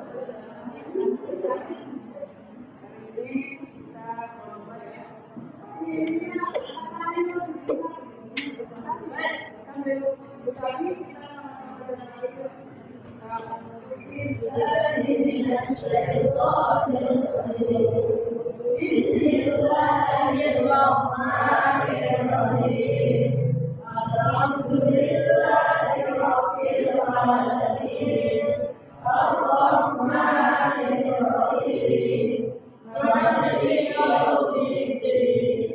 Bismillahirrahmanirrahim. Alhamdulillahirabbil alamin. Ar-Rahmanir-Rahim. Maliki yaumiddin.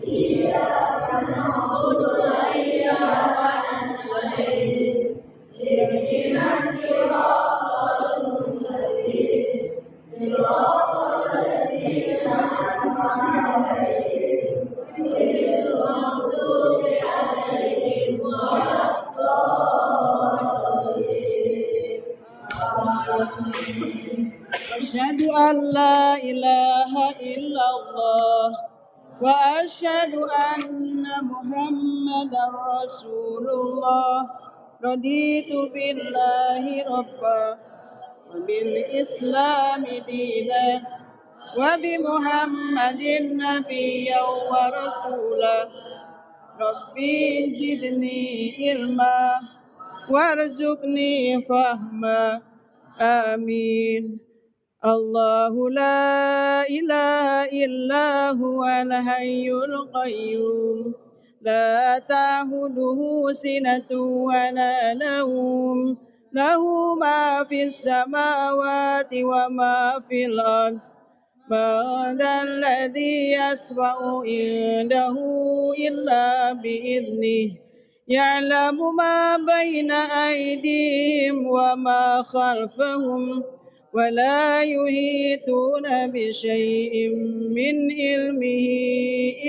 Iyyaka na'budu wa iyyaka nasta'in. Ihdinas siratal mustaqim. Siratal ladzina an'amta 'alaihim ghairil maghdubi 'alaihim waladdallin. Asyhadu an la ilaha illallah wa asyhadu anna Muhammadar Rasulullah. Raditu billahi rabba wa bil islami dina wa bi Muhammadin nabiyyan wa rasula. Rabbi zidni ilma warzuqni fahma. Amin. Allahu la ilaha illa huwal hayyul qayyum. La ta'khudhuhu sinatun wa la nawm. Lahu ma fis samawati wa ma fil ard. Man dhal ladzi yashfa'u indahu illa bi'idhnihi. Ya'lamu ma baina aydihim wa ma khalfahum. ولا يحيطون بشيء من علمه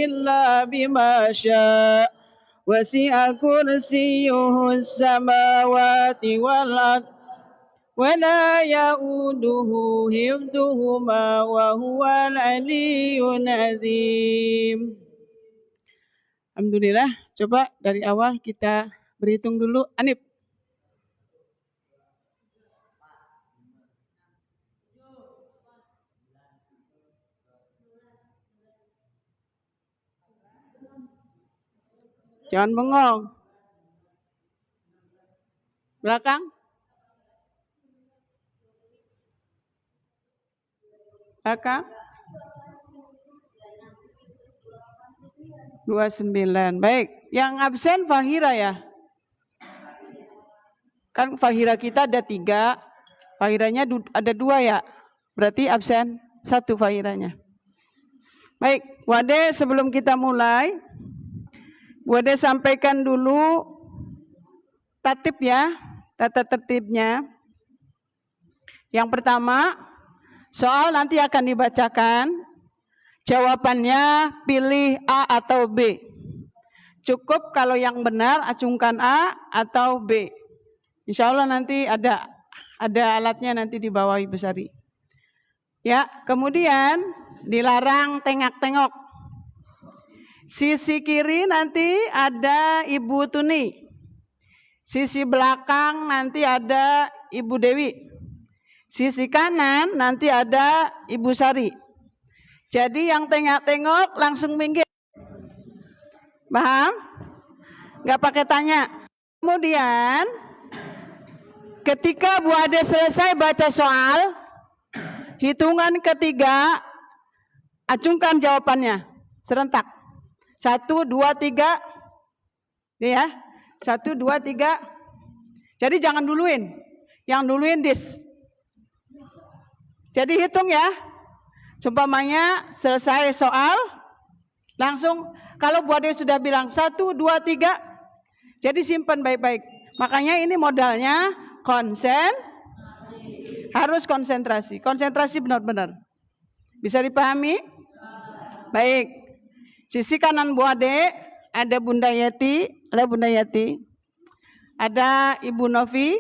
إلا بما شاء وسع كرسيه السماوات والأرض ولا يؤوده حفظهما وهو العلي العظيم. Alhamdulillah, coba dari awal kita berhitung dulu. Anip. Jangan bengong. Belakang. Belakang. 29. Baik. Yang absen Fahira ya. Kan Fahira kita ada 3. Fahiranya ada 2 ya. Berarti absen 1 Fahiranya. Baik. Wade, sebelum kita mulai, Wade sampaikan dulu tatib ya, tata tertibnya. Yang pertama, soal nanti akan dibacakan. Jawabannya pilih A atau B. Cukup kalau yang benar acungkan A atau B. Insya Allah nanti ada alatnya nanti di bawah Ibu Sari. Ya, kemudian dilarang tengok-tengok. Sisi kiri nanti ada Ibu Tuni. Sisi belakang nanti ada Ibu Dewi. Sisi kanan nanti ada Ibu Sari. Jadi yang tengok-tengok langsung minggir. Paham? Nggak pakai tanya. Kemudian ketika Bu Ade selesai baca soal, hitungan ketiga acungkan jawabannya serentak. 1, 2, 3. Ya. 1, 2, 3. Jadi jangan duluin. Yang duluin dis. Jadi hitung ya. Seumpamanya selesai soal, langsung kalau Bu Ade sudah bilang 1, 2, 3. Jadi simpan baik-baik. Makanya ini modalnya harus konsentrasi. Konsentrasi benar-benar. Bisa dipahami? Baik. Sisi kanan Bu Ade ada Bunda Yati, ada Ibu Novi,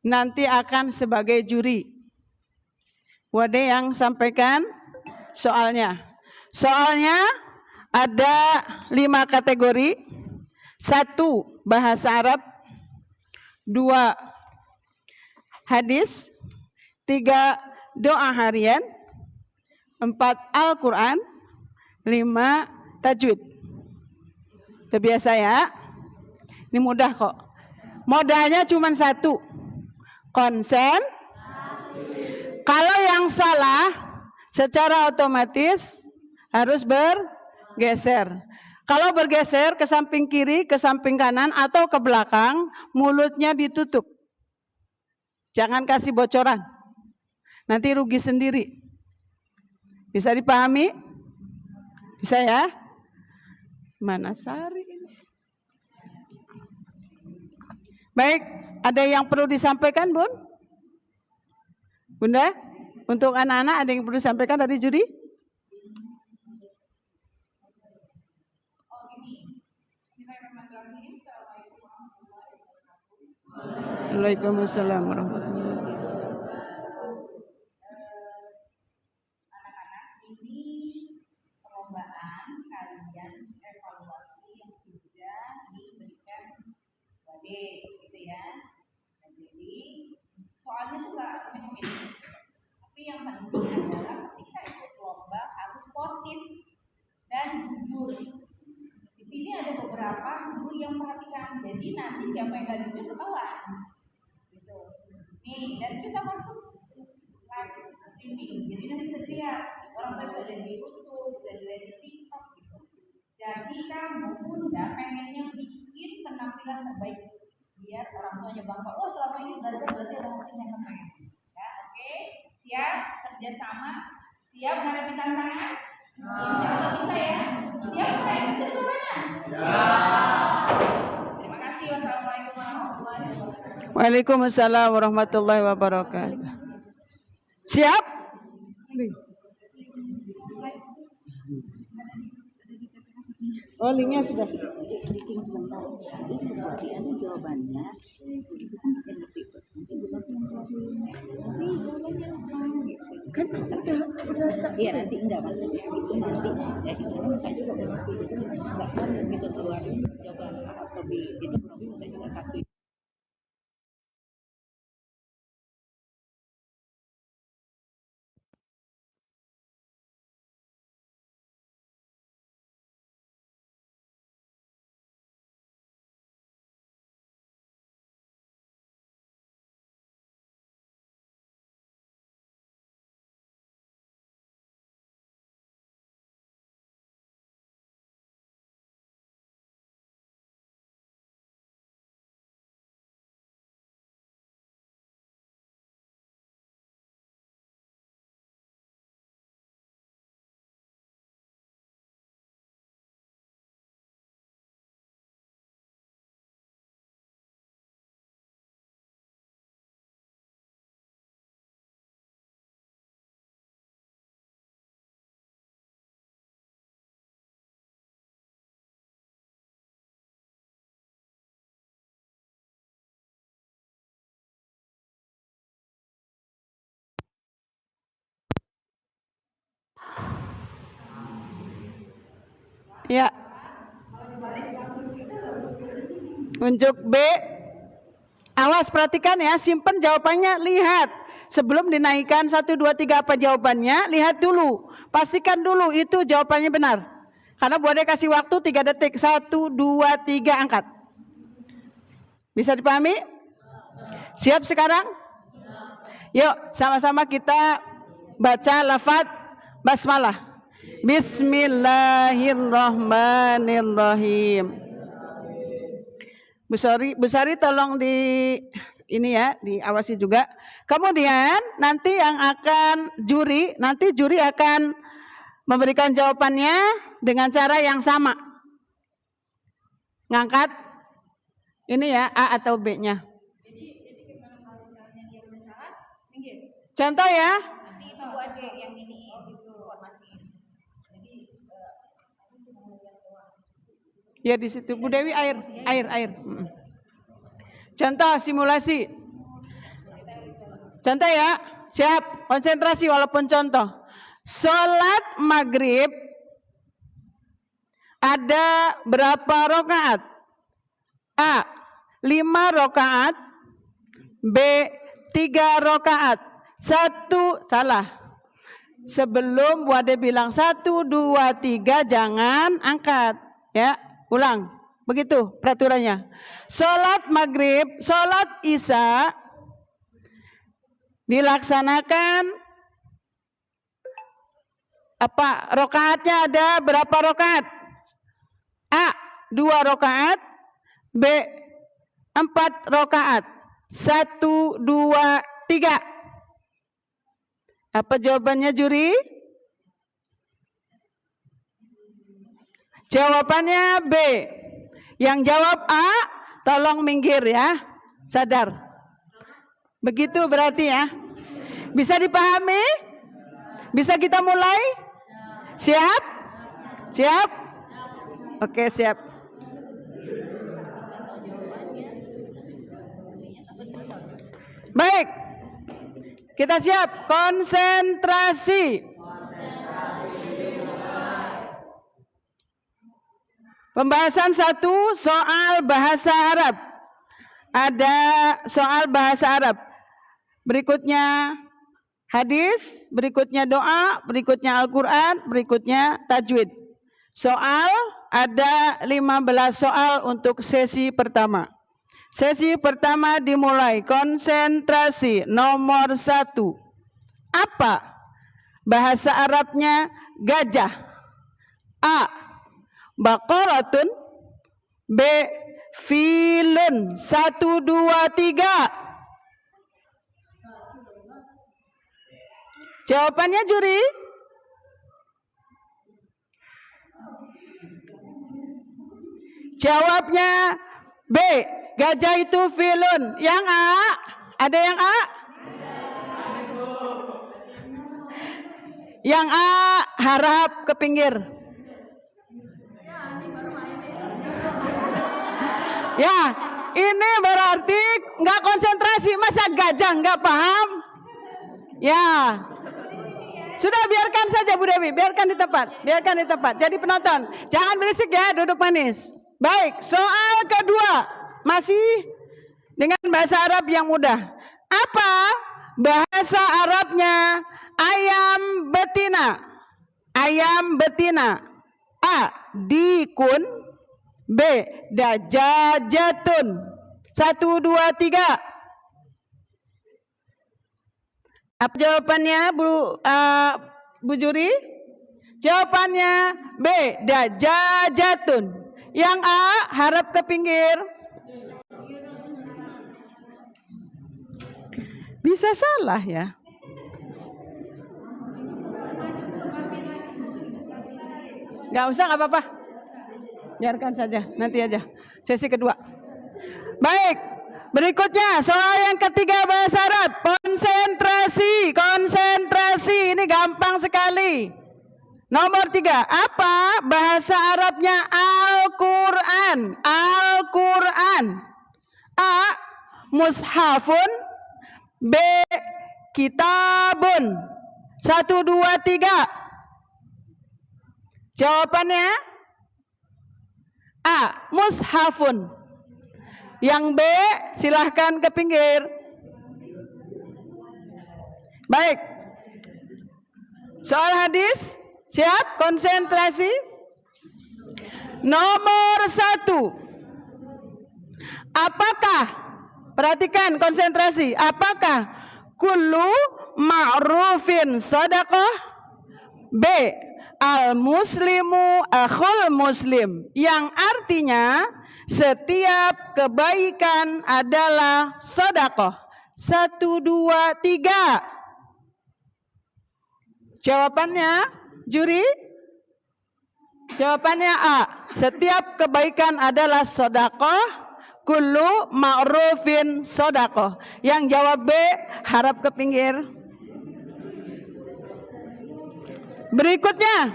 nanti akan sebagai juri. Bu Ade yang sampaikan soalnya. Soalnya ada 5 kategori. 1 bahasa Arab, 2 hadis, 3 doa harian, 4 Al-Quran, 5 tajwid. Udah biasa ya? Ini mudah kok. Modalnya cuma 1. Konsen. Kalau yang salah, secara otomatis harus bergeser. Kalau bergeser ke samping kiri, ke samping kanan, atau ke belakang, mulutnya ditutup. Jangan kasih bocoran. Nanti rugi sendiri. Bisa dipahami? Bisa ya? Mana Sari ini? Baik, ada yang perlu disampaikan, Bun? Bunda? Untuk anak-anak ada yang perlu disampaikan dari juri? Waalaikumsalam warahmatullahi wabarakatuh. Anak-anak, ini perlombaan sekalian evaluasi yang sudah diberikan Wade, gitu ya. Nah, jadi soalnya tuh nggak banyak-banyak, tapi yang penting adalah ketika ikut lomba harus sportif dan jujur. Di sini ada beberapa guru yang perhatikan, jadi nanti siapa yang nggak jujur ketahuan. Gitu. Nih, dan kita masuk live streaming, jadi nanti bisa lihat orang tua bisa lihat di YouTube, bisa lihat di TikTok gitu. Jadi kamu Bunda pengennya bikin penampilan terbaik biar orang tuanya bangga. Oh, selama ini belajar berarti ada hasilnya yang pengen. Ya, oke. Siap kerjasama, siap menghadapi tantangan. Insya Allah bisa ya. Siap nggak? Itu suaranya. Terima kasih. Wassalamualaikum warahmatullahi wabarakatuh. Waalaikumsalam warahmatullahi wabarakatuh. Siap? Oh, linknya sudah. Briefing sebentar. Itu berarti ada jawabannya. Itu kan yang lebih. Nanti jawabannya apa? Kan ada. Iya nanti enggak maksudnya itu nanti ya kita minta juga berarti itu enggak kan kita keluarin jawaban A atau B itu berarti minta juga satu. Ya. Unjuk B. Awas perhatikan ya, simpen jawabannya, lihat. Sebelum dinaikkan 1, 2, 3 apa jawabannya, lihat dulu. Pastikan dulu itu jawabannya benar. Karena Bude kasih waktu 3 detik. 1, 2, 3 angkat. Bisa dipahami? Siap sekarang? Yuk sama-sama kita baca lafaz basmalah. Bismillahirrahmanirrahim. Bu Sari tolong di ini ya, diawasi juga. Kemudian nanti yang akan juri akan memberikan jawabannya dengan cara yang sama. Ngangkat ini ya A atau B-nya. Jadi gimana kalau misalnya dia udah salah, minggir. Contoh ya. Nanti itu buat yang ini gitu informasi. Jadi Ya di situ Bu Dewi air. Contoh simulasi. Contoh ya, siap, konsentrasi walaupun contoh. Sholat maghrib ada berapa rakaat? A. 5 rakaat. B. 3 rakaat. Salah. Sebelum Bu Ade bilang 1, 2, 3 jangan angkat. Ya, ulang. Begitu peraturannya. Sholat maghrib, sholat isya dilaksanakan apa? Rokaatnya ada berapa rokaat? A. 2 rokaat. B. 4 rokaat. 1, 2, 3. Apa jawabannya juri? Jawabannya B. Yang jawab A, tolong minggir ya. Sadar. Begitu berarti ya. Bisa dipahami? Bisa kita mulai? Siap? Siap? Oke, siap. Baik. Kita siap. Konsentrasi. Pembahasan 1 soal bahasa Arab. Ada soal bahasa Arab. Berikutnya hadis, berikutnya doa, berikutnya Al-Quran, berikutnya tajwid. Soal ada 15 soal untuk sesi pertama. Sesi pertama dimulai. Konsentrasi nomor 1. Apa bahasa Arabnya gajah? A. Baqaratun. B. Filun. 1, 2, 3. Jawabannya juri? Jawabnya B. Gajah itu filun. Yang A? Ada yang A? Yang A harap ke pinggir. Ya, ini berarti nggak konsentrasi. Masa gajah nggak paham? Ya, sudah biarkan saja Bu Dewi, biarkan di tempat, biarkan di tempat. Jadi penonton, jangan berisik ya, duduk manis. Baik, soal kedua masih dengan bahasa Arab yang mudah. Apa bahasa Arabnya ayam betina? Ayam betina. A. Dikun. B. Dajajatun. 1, 2, 3. Apa jawabannya Bu Juri? Jawabannya B. Dajajatun. Yang A harap ke pinggir. Bisa salah ya. Gak usah, gak apa-apa. Biarkan saja, nanti aja. Sesi kedua. Baik, berikutnya soal yang ketiga bahasa Arab. Konsentrasi, konsentrasi. Ini gampang sekali. Nomor 3, apa bahasa Arabnya Al-Quran? Al-Quran. A. Mushafun. B. Kitabun. 1, 2, 3. Jawabannya A. Mushafun. Yang B silahkan ke pinggir. Baik. Soal hadis. Siap? Konsentrasi. Nomor 1. Apakah, perhatikan konsentrasi, apakah kullu ma'rufin sadaqah? B. Al-muslimu akhul muslim. Yang artinya setiap kebaikan adalah sedekah. 1, 2, 3. Jawabannya juri? Jawabannya A. Setiap kebaikan adalah sedekah. Kullu ma'rufin sedekah. Yang jawab B harap ke pinggir. Berikutnya.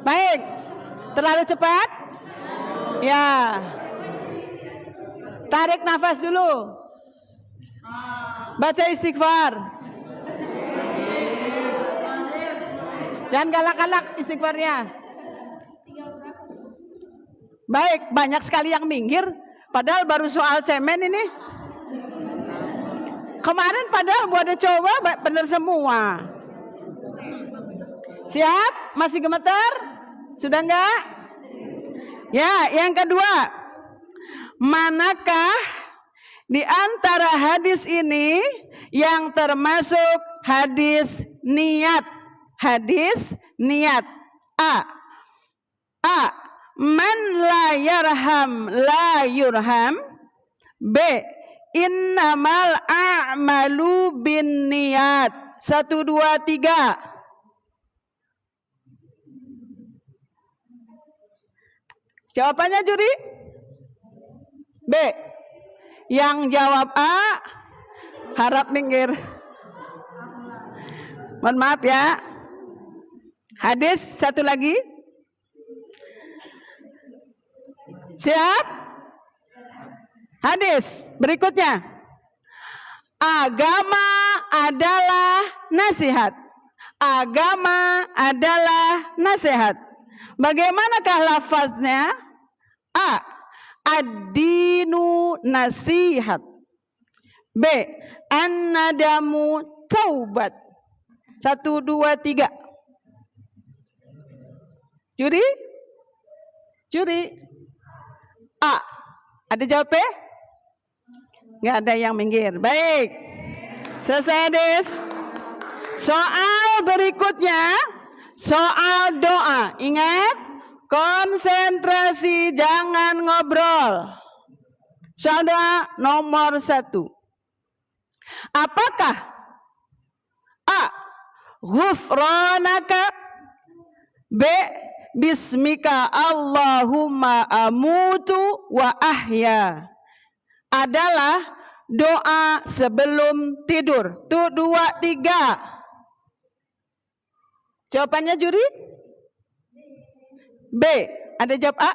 Baik. Terlalu cepat? Ya. Tarik nafas dulu. Baca istighfar. Jangan galak-galak istighfarnya. Baik, banyak sekali yang minggir. Padahal baru soal cemen ini. Kemarin padahal buat coba benar semua. Siap? Masih gemeter? Sudah enggak? Ya, yang kedua. Manakah di antara hadis ini yang termasuk hadis niat? Hadis niat. A. Man la yarham la yurham. B. Innamal a'malu bin niat. 1, 2, 3. Jawabannya juri? B. Yang jawab A harap minggir. Mohon maaf ya. Hadis satu lagi. Siap? Hadis berikutnya. Agama adalah nasihat. Agama adalah nasihat. Bagaimanakah lafaznya? A. Ad-dinu nasihat. B. An-nadamu taubat. 1, 2, 3. Juri? Juri? A. Ada jawab B? Nggak ada yang minggir. Baik. Selesai, Des. Soal berikutnya. Soal doa. Ingat, konsentrasi, jangan ngobrol. Soal doa nomor 1. Apakah A. Ghufranaka. B. Bismika Allahumma amutu wa ahya adalah doa sebelum tidur. 1, 2, 3. Jawabannya juri? B. Ada jawab A?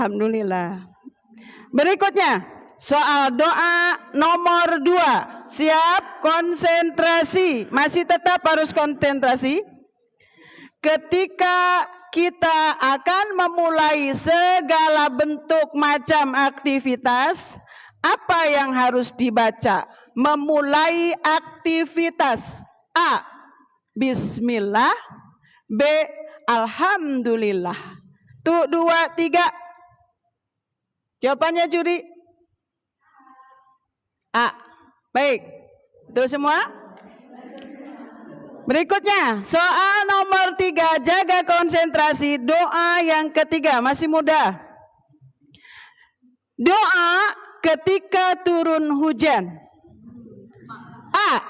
Alhamdulillah. Berikutnya, soal doa nomor 2. Siap, konsentrasi. Masih tetap harus konsentrasi. Ketika kita akan memulai segala bentuk macam aktivitas, apa yang harus dibaca? Memulai aktivitas. A. Bismillah. B. Alhamdulillah. 1, 2, 3. Jawabannya juri? A. Baik. Itu semua? Berikutnya, soal nomor 3, jaga konsentrasi. Doa yang ketiga, masih mudah. Doa ketika turun hujan. A.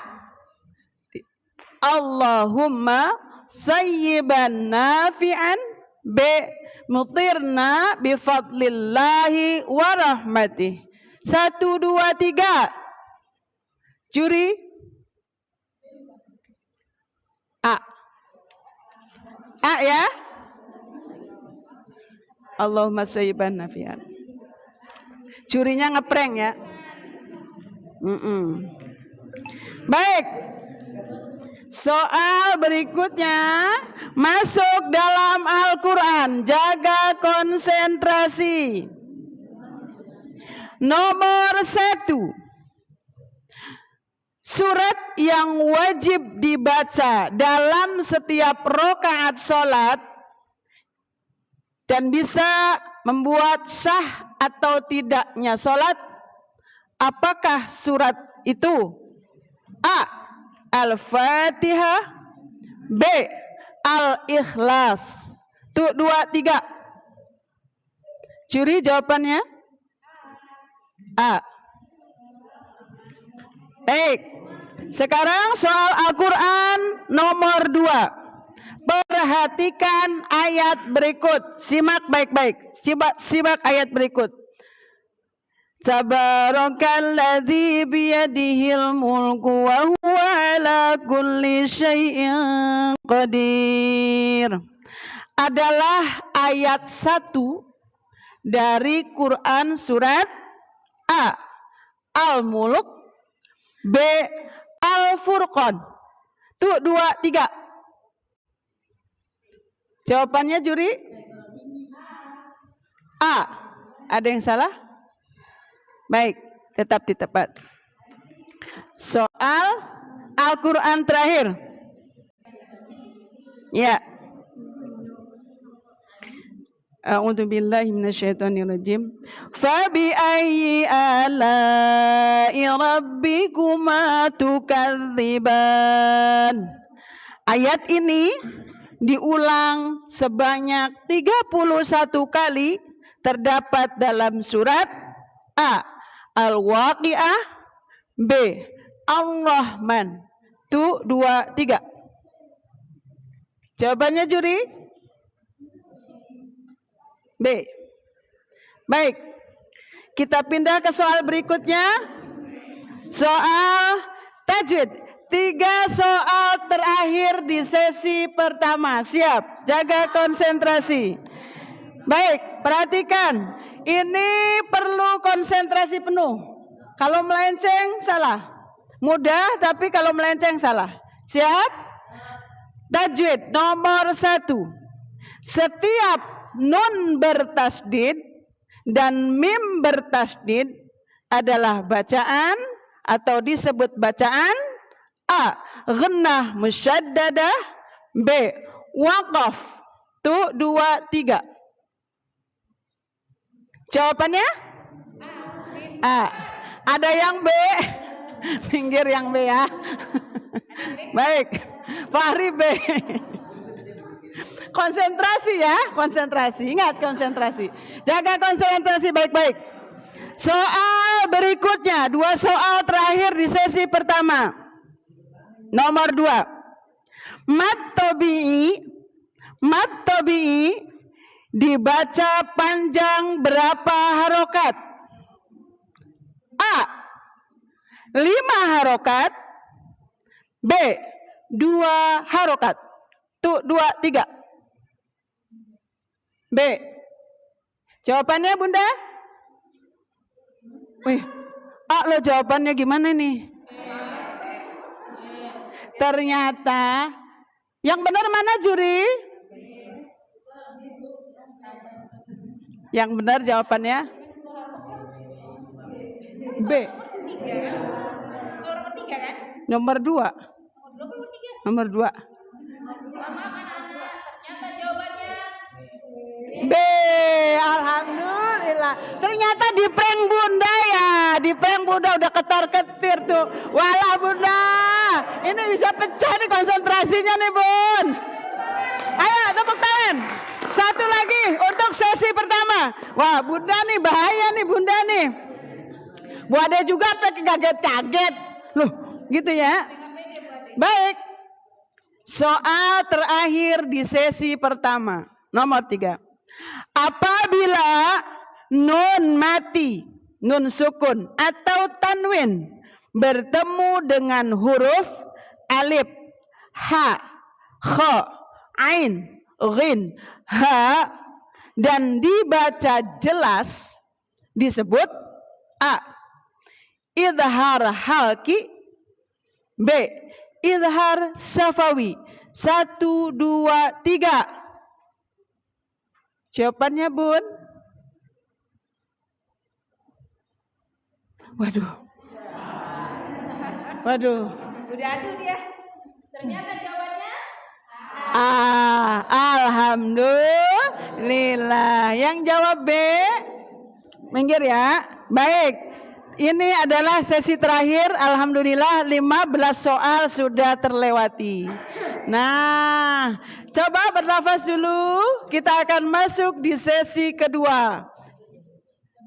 Allahumma sayyiban nafi'an. B. Mutirna bifadlillahi wa rahmatih. 1, 2, 3. Juri? A. A ya. Allahumma sayyiban nafi'an. Jurinya ngeprank ya. Baik. Soal berikutnya masuk dalam Al-Quran. Jaga konsentrasi. Nomor 1. Surat yang wajib dibaca dalam setiap rakaat sholat dan bisa membuat sah atau tidaknya sholat. Apakah surat itu? A. Al-Fatihah. B. Al-Ikhlas. 1, 2, 3. Juri jawabannya? A. Baik. Sekarang soal Al-Quran nomor 2. Perhatikan ayat berikut. Simak baik-baik. Simak ayat berikut. Tabarakalladzi biyadihil mulku wa huwa ala kulli syai'in qadir. Adalah ayat 1 dari Quran surat A. Al-Mulk. B. Al-Furqan. 1, 2, 3. Jawabannya juri? A. Ada yang salah? Baik, tetap di tempat. Soal Al-Quran terakhir. Ya. A'udzubillahi minasyaitonirrajim. Fabi ayyi ala'i rabbikuma tukadziban. Ayat ini diulang sebanyak 31 kali, terdapat dalam surat A. Al-Waqi'ah, B. Ar-Rahman. 1, 2, 3. Jawabannya juri? B. Baik. Kita pindah ke soal berikutnya. Soal tajwid. 3 soal terakhir di sesi pertama. Siap? Jaga konsentrasi. Baik, perhatikan. Ini perlu konsentrasi penuh. Kalau melenceng salah. Mudah, tapi kalau melenceng salah. Siap? Tajwid nomor 1. Setiap nun bertasdid dan mim bertasdid adalah bacaan atau disebut bacaan A. Ghunnah musyaddadah, B. Waqaf. 1, 2, 3. Jawabannya? A. Ada yang B? Minggir yang B ya. Baik, Fahri B. Konsentrasi ya, konsentrasi. Ingat konsentrasi. Jaga konsentrasi baik-baik. Soal berikutnya, 2 soal terakhir di sesi pertama. Nomor 2. Mad tabi'i dibaca panjang berapa harokat? A. 5 harokat, B. 2 harokat. 1, 2, 3. B. Jawabannya Bunda? Wih, lo jawabannya gimana nih? Ternyata yang benar mana juri? Yang benar jawabannya B. Nomor 2. Nomor 2. B. Alhamdulillah. Ternyata di prank Bunda ya. Di prank Bunda udah ketar-ketir tuh. Walah Bunda. Ini bisa pecah nih konsentrasinya nih Bun. Ayo tepuk tangan. Satu lagi untuk sesi pertama. Wah Bunda nih bahaya nih Bunda nih. Bu Ade juga pakai kaget-kaget. Loh gitu ya. Baik. Soal terakhir di sesi pertama. Nomor 3. Apabila nun mati, nun sukun atau tanwin bertemu dengan huruf alif, ha, kha, ain, ghin, ha dan dibaca jelas disebut A. Idhar halki, B. Idhar safawi. 1, 2, 3. Jawabannya Bun? Waduh. Udah adu dia. Ternyata jawabannya Alhamdulillah. Yang jawab B? Minggir ya. Baik. Ini adalah sesi terakhir. Alhamdulillah 15 soal sudah terlewati. Nah, coba bernafas dulu. Kita akan masuk di sesi kedua.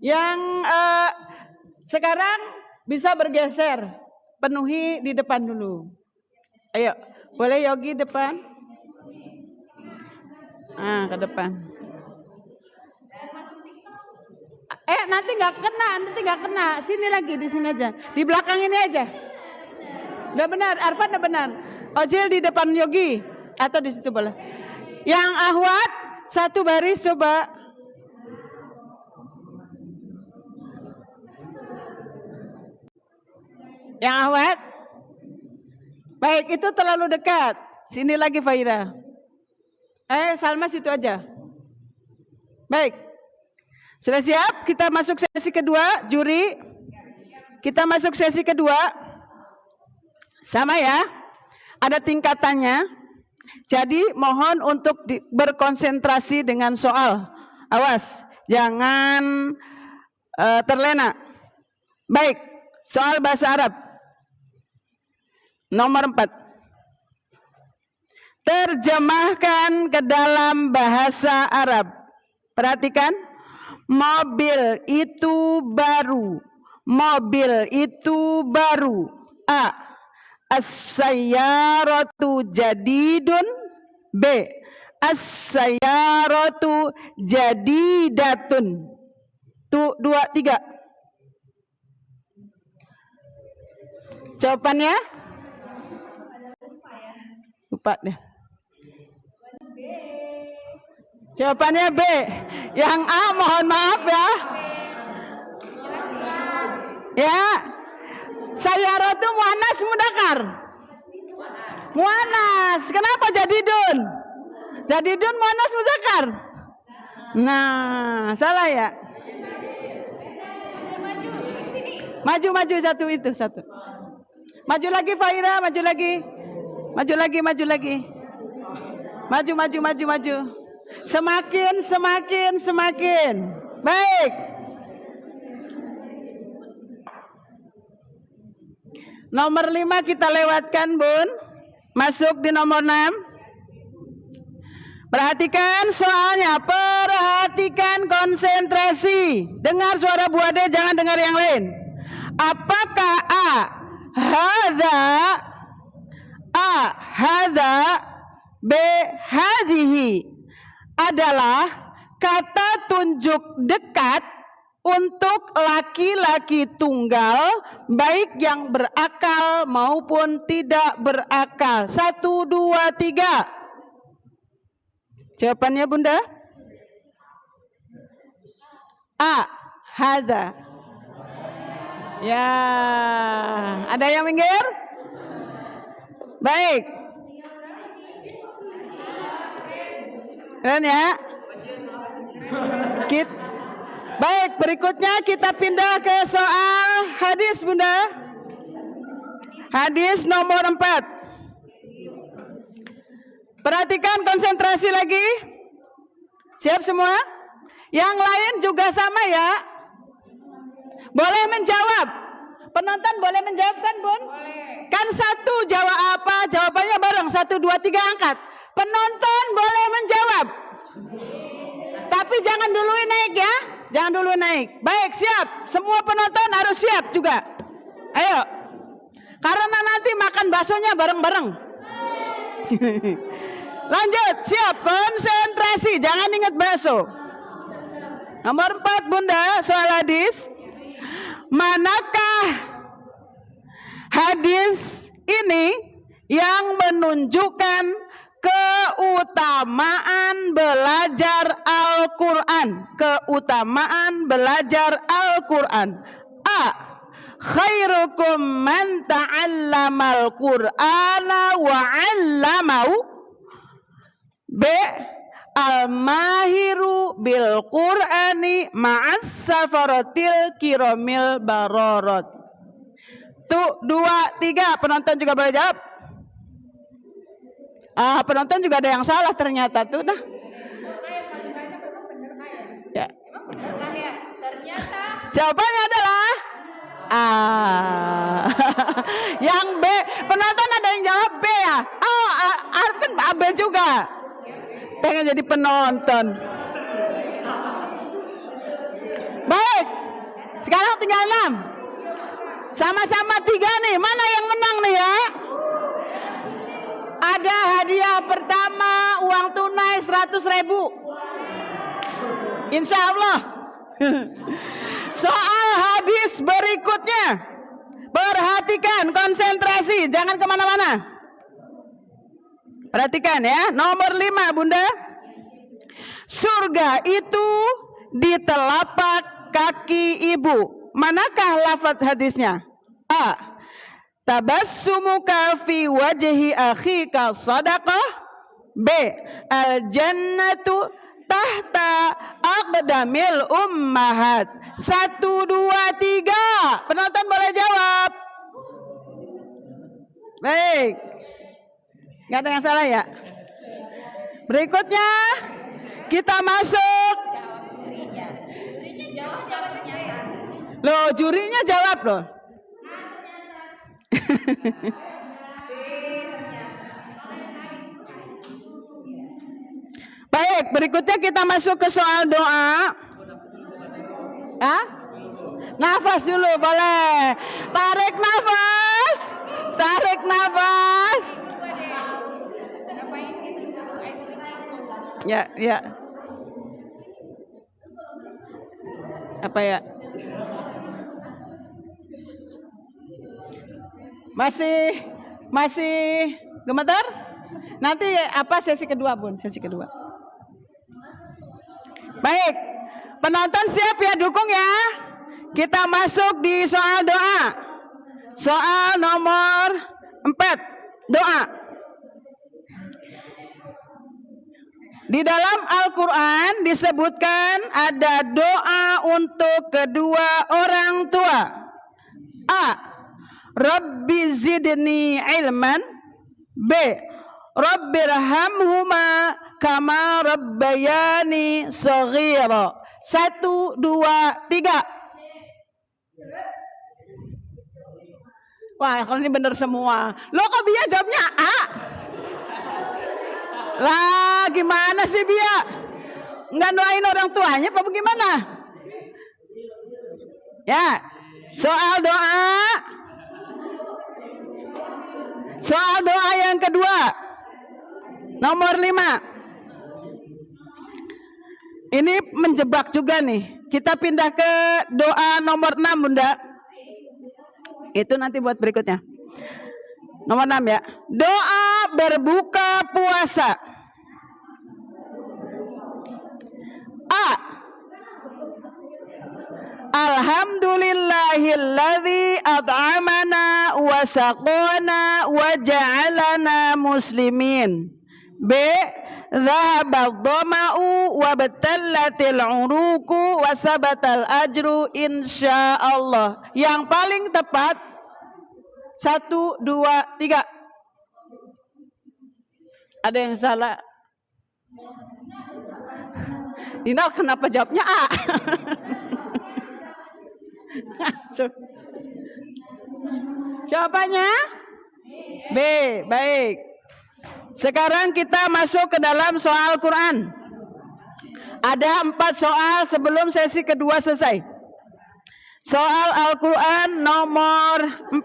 Yang sekarang bisa bergeser. Penuhi di depan dulu. Ayo, boleh Yogi depan? Ke depan. Nanti nggak kena. Sini lagi, di sini aja. Di belakang ini aja. Udah benar, Arfan udah benar. Ojil di depan Yogi atau di situ boleh. Yang Ahwat 1 baris coba. Yang Ahwat. Baik, itu terlalu dekat. Sini lagi Faira. Salma situ aja. Baik. Sudah siap? Kita masuk sesi kedua, juri. Kita masuk sesi kedua. Sama ya, ada tingkatannya. Jadi mohon untuk berkonsentrasi dengan soal. Awas, jangan terlena. Baik, soal bahasa Arab. Nomor 4. Terjemahkan ke dalam bahasa Arab. Perhatikan. Mobil itu baru. Mobil itu baru. A. As-sayyaratu jadidun. B. As-sayyaratu jadidatun. 2, 3. Jawabannya? Lupa deh. Jawabannya B. Yang A mohon maaf ya. Ya. Sayyaratu muannas mudzakkar. Muannas. Kenapa jadidun? Jadidun muannas mudzakkar. Nah, salah ya. Maju satu itu satu. Maju lagi Faira, maju lagi. Maju lagi. Maju. Semakin. Baik. Nomor 5 kita lewatkan, Bun. Masuk di nomor 6. Perhatikan soalnya, perhatikan konsentrasi. Dengar suara Bu Ade, jangan dengar yang lain. Apakah hadza B hadhihi adalah kata tunjuk dekat untuk laki-laki tunggal, baik yang berakal maupun tidak berakal. 1, 2, 3. Jawabannya Bunda? A. Hadza. Ya, ada yang minggir? Baik. Keren ya? Baik, berikutnya kita pindah ke soal hadis, Bunda. Hadis nomor 4. Perhatikan konsentrasi lagi. Siap semua? Yang lain juga sama ya. Boleh menjawab. Penonton boleh menjawab kan, Bun? Boleh. Kan satu jawab apa? Jawabannya bareng. 1, 2, 3 angkat. Penonton boleh menjawab. Tapi jangan dulu naik ya. Jangan dulu naik. Baik, siap. Semua penonton harus siap juga. Ayo. Karena nanti makan baksonya bareng-bareng. Lanjut, siap. Konsentrasi. Jangan ingat bakso. Nomor 4, Bunda, soal hadis. Manakah hadis ini yang menunjukkan keutamaan belajar Al-Quran? Keutamaan belajar Al-Quran. A. Khairukum man ta'allamal Qur'ana wa 'allamau. B. Al-mahiru bil Qur'ani ma'as safaratil kiramil bararot. 1, 2, 3. Penonton juga boleh jawab. Penonton juga ada yang salah ternyata tuh dah. Ya. Jawabannya adalah yang B. Penonton ada yang jawab B ya. Arvin B juga. Pengen jadi penonton. Baik. Sekarang tinggal 6. Sama-sama 3 nih. Mana yang menang nih ya? Ada hadiah pertama uang tunai 100.000. Insya Allah. Soal hadis berikutnya. Perhatikan, konsentrasi, jangan kemana-mana. Perhatikan ya, nomor 5 Bunda. Surga itu di telapak kaki ibu. Manakah lafaz hadisnya? A. Tabassumuka fi wajhi akhika sadaqah. B. Al-jannatu tahta aqdamil ummahat. 1, 2, 3. Penonton boleh jawab. Baik. Nggak ada yang salah ya? Berikutnya kita masuk. Loh, jurinya jawab loh. Baik, berikutnya kita masuk ke soal doa. Hah? Nafas dulu boleh. Tarik nafas. Tarik nafas. Ya, ya. Apa ya? Masih gemetar? Nanti apa sesi kedua, Bun? Sesi kedua. Baik. Penonton siap ya, dukung ya. Kita masuk di soal doa. Soal nomor 4. Doa. Di dalam Al-Quran disebutkan ada doa untuk kedua orang tua. A. Rabbi zidni ilman. B. Rabbirhamhuma kama rabbayani shaghira. 1, 2, 3. Wah, kalau ini benar semua. Lo kok Bia jawabnya A? Lah, gimana sih Bia? Nggak doain orang tuanya apa bagaimana? Ya, soal doa. Soal doa yang kedua. Nomor 5. Ini menjebak juga nih. Kita pindah ke doa nomor 6, Bunda. Itu nanti buat berikutnya. Nomor 6 ya. Doa berbuka puasa. A. Alhamdulillahilladzi at'amana wa saqana wa ja'alana muslimin. B. Dhahaba dhama'u wa batallatil uruku wa sabatal ajru insyaallah. Yang paling tepat 1, 2, 3. Ada yang salah? Dina kenapa jawabnya A? Jawabannya B. Baik. Sekarang kita masuk ke dalam soal Quran. Ada 4 soal sebelum sesi kedua selesai. Soal Al-Quran nomor 4.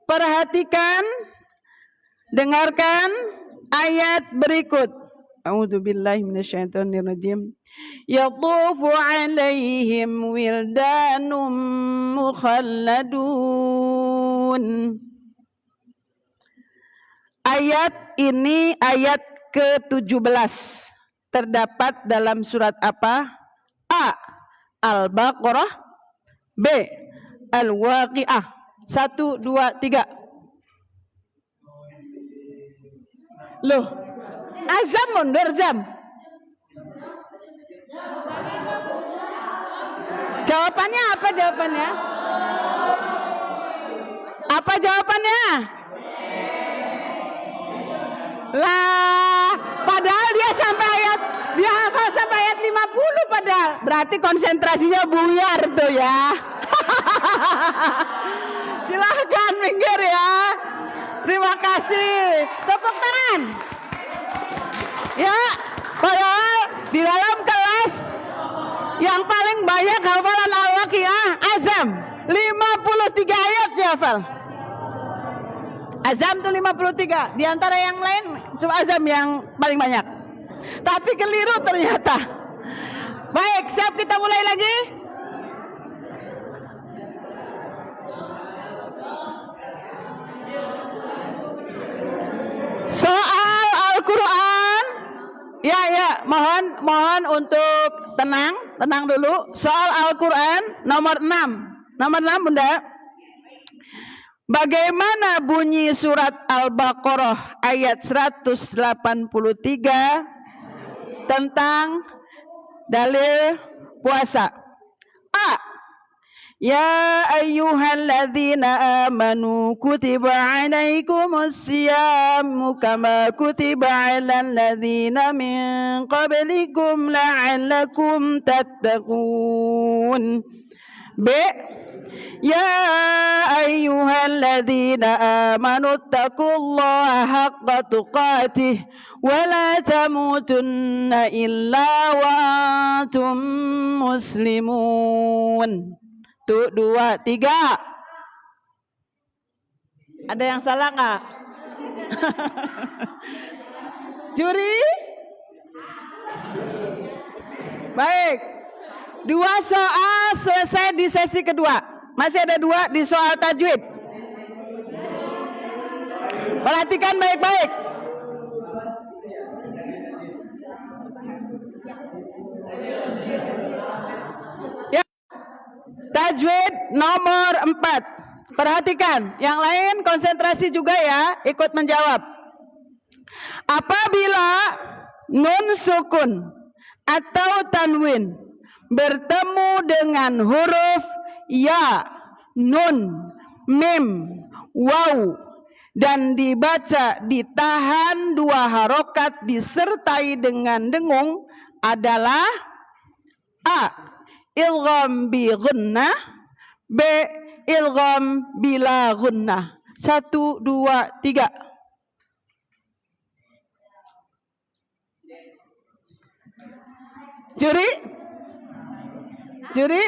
Perhatikan, dengarkan ayat berikut. A'udzubillahi minasyaitonirrajim. Yatufu 'alaihim wildanum mukhalladun. Ayat ini ayat ke-17. Terdapat dalam surat apa? A. Al-Baqarah. B. Al-Waqi'ah. 1, 2, 3. Loh, azam mundur jam. Jawabannya apa jawabannya? Apa jawabannya? Lah, padahal dia hafal sampai ayat 50 padahal. Berarti konsentrasinya buyar tuh ya. Silahkan minggir ya. Terima kasih. Tepuk tangan. Ya, padahal di dalam kelas yang paling banyak hafalan Al-Waqi'ah Azam. 53 ayat dia hafal. Azam tuh 53. Di antara yang lain cuma Azam yang paling banyak. Tapi keliru ternyata. Baik, siap kita mulai lagi? Soal Al-Quran. Ya, mohon untuk tenang dulu. Soal Al-Quran nomor 6. Nomor 6, Bunda. Bagaimana bunyi surat Al-Baqarah ayat 183 tentang dalil puasa? A. يا أيها الذين آمنوا كتب عليكم الصيام كما كتب على الذين من قبلكم لعلكم تتقون. ب. يا أيها الذين آمنوا اتقوا الله حق تقاته ولا تموتن إلا وأنتم مسلمون. 1, 2, 3. Ada yang salah nggak? Juri? Baik. 2 soal selesai di sesi kedua. Masih ada 2 di soal tajwid. Perhatikan baik-baik. Ya. Tajwid nomor 4. Perhatikan, yang lain konsentrasi juga ya, ikut menjawab. Apabila nun sukun atau tanwin bertemu dengan huruf ya, nun, mim, waw dan dibaca ditahan 2 harokat disertai dengan dengung adalah A. Ilgham bi gunnah, B. Ilgham bila gunnah. 1, 2, 3. Juri? Juri?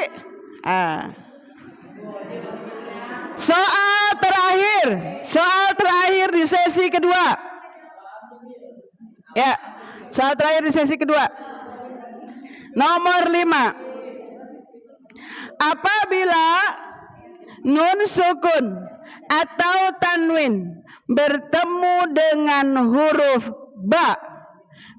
Soal terakhir di sesi kedua. Ya, soal terakhir di sesi kedua. Nomor 5. Apabila nun sukun atau tanwin bertemu dengan huruf ba,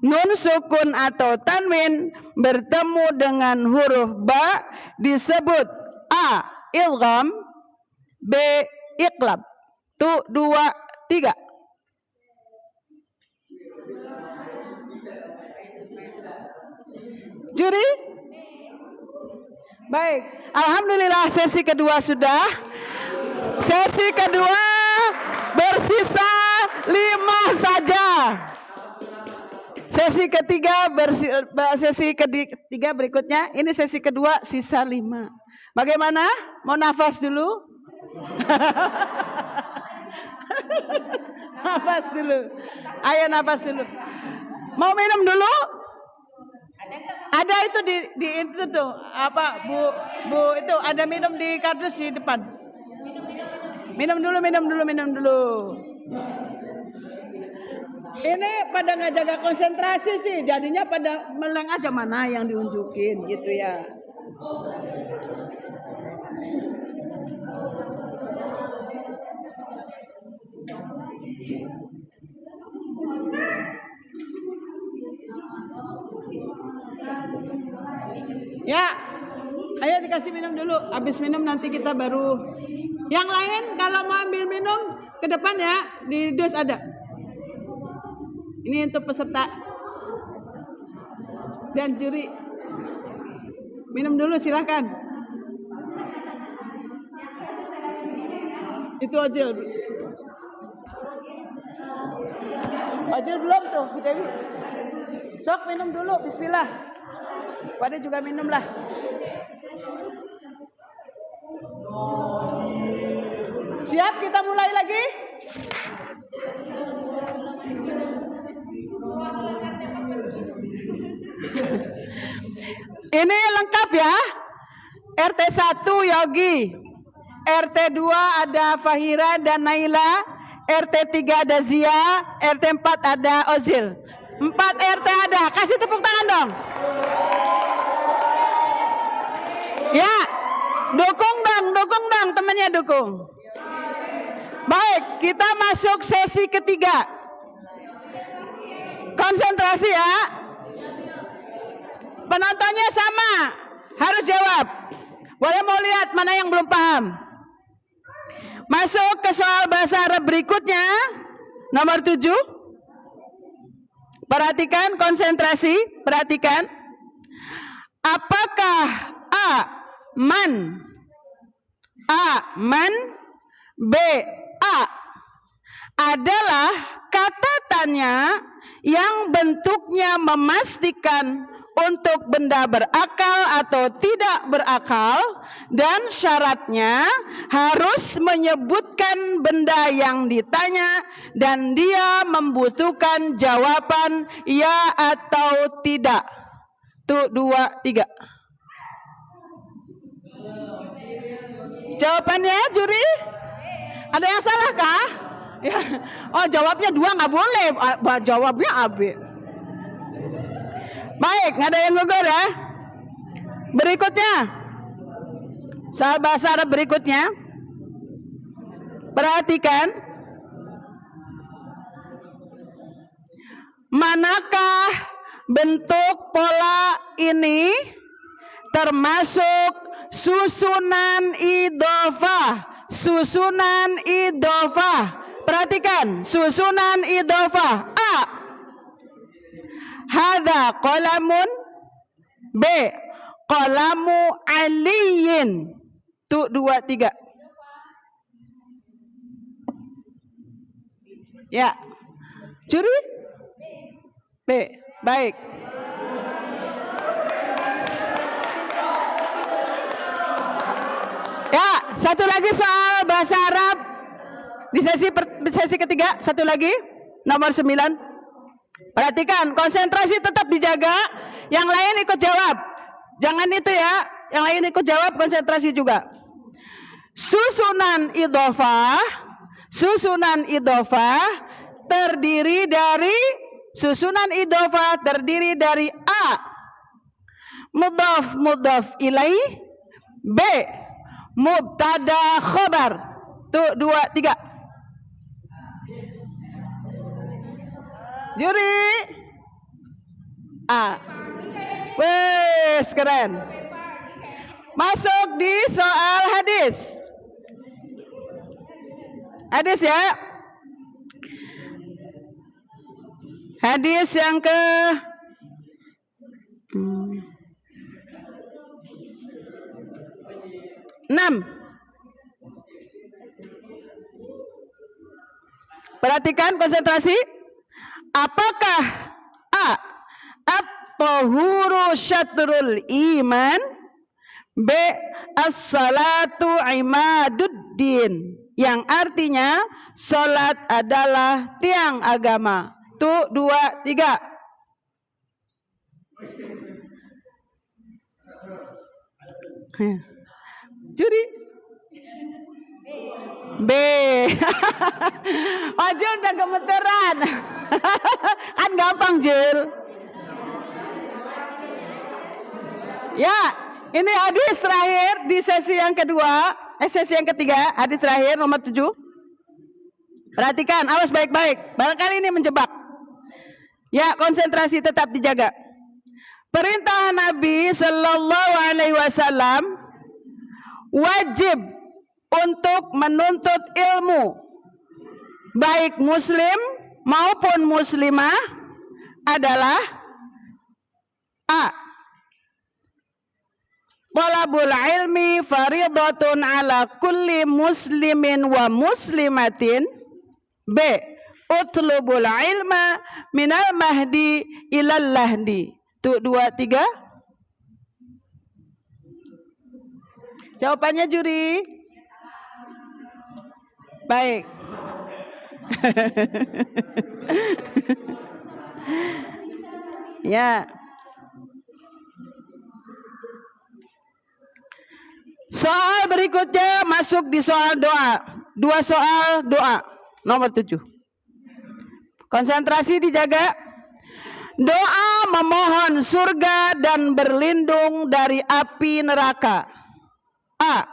nun sukun atau tanwin bertemu dengan huruf ba disebut A. Ilgham, B. Iqlab. 1, 2, 3. Juri? Baik, alhamdulillah sesi kedua sudah. Sesi kedua bersisa 5 saja. Sesi ketiga berikutnya, ini sesi kedua sisa 5. Bagaimana? Mau nafas dulu? Nafas dulu. Ayo nafas dulu. Mau minum dulu? Ada itu di itu tuh apa Bu itu ada minum di kardus di depan. Minum dulu. Ini pada nggak jaga konsentrasi sih, jadinya pada meleng aja mana yang diunjukin gitu ya. Ya, ayo dikasih minum dulu. Habis minum nanti kita baru. Yang lain kalau mau ambil minum ke depan ya, di dus ada. Ini untuk peserta dan juri. Minum dulu silakan. Itu Ojil. Ojil belum tuh, Bu Dewi. Sok minum dulu, bismillah. Pada juga minumlah. Siap, kita mulai lagi. Ini lengkap ya. RT 1 Yogi, RT 2 ada Fahira dan Naila, RT 3 ada Zia, RT 4 ada Ozil. 4 RT ada. Kasih tepuk tangan dong. Ya, dukung dong, temannya dukung. Baik, kita masuk sesi ketiga. Konsentrasi ya. Penontonnya sama, harus jawab. Boleh mau lihat mana yang belum paham. Masuk ke soal bahasa Arab berikutnya, nomor 7. Perhatikan, konsentrasi, perhatikan. Apakah A. Man A. Man. B. A. Adalah kata tanya yang bentuknya memastikan untuk benda berakal atau tidak berakal, dan syaratnya harus menyebutkan benda yang ditanya dan dia membutuhkan jawaban ya atau tidak. Tuh 2, 3. Jawabannya juri? Ada yang salah kah? Ya. Oh, jawabnya 2 nggak boleh. Jawabnya AB. Baik, nggak ada yang gugur ya. Berikutnya, soal bahasa Arab berikutnya. Perhatikan. Manakah bentuk pola ini termasuk susunan idhofah? Susunan idhofah. Perhatikan, susunan idhofah. A. Hadza qalamun. B. Qalamu aliyin. Tuh 2, 3. Ya. Juri? B. Baik. Ya, satu lagi soal bahasa Arab di sesi ketiga, satu lagi nomor 9. Perhatikan, konsentrasi tetap dijaga, yang lain ikut jawab. Jangan itu ya, yang lain ikut jawab, konsentrasi juga. Susunan idhofah terdiri dari A. Mudhaf ilaih. B. Mubtada khobar. Tuh 2, 3. Juri. A. Wes, keren. Masuk di soal hadis. Hadis ya. Hadis yang ke 6. Perhatikan, konsentrasi. Apakah A. At-tahuru syatrul iman. B. As-salatu imaduddin. Yang artinya salat adalah tiang agama. Tuh 2, 3. Juri. B. Pak Jul udah gemeteran. Kan gampang, Jul. Ya, ini hadis terakhir di sesi yang kedua, sesi yang ketiga, hadis terakhir nomor 7. Perhatikan, awas baik-baik. Barangkali ini menjebak. Ya, konsentrasi tetap dijaga. Perintah Nabi Sallallahu Alaihi Wasallam wajib untuk menuntut ilmu, baik muslim maupun muslimah, adalah A. Talabul ilmi faridatun ala kulli muslimin wa muslimatin. B. Utlubul ilma minal mahdi ilal lahdi. Tuh 2, 3. Jawabannya juri. Baik. Ya. Soal berikutnya masuk di soal doa. 2 soal doa. Nomor 7. Konsentrasi dijaga. Doa memohon surga dan berlindung dari api neraka. A.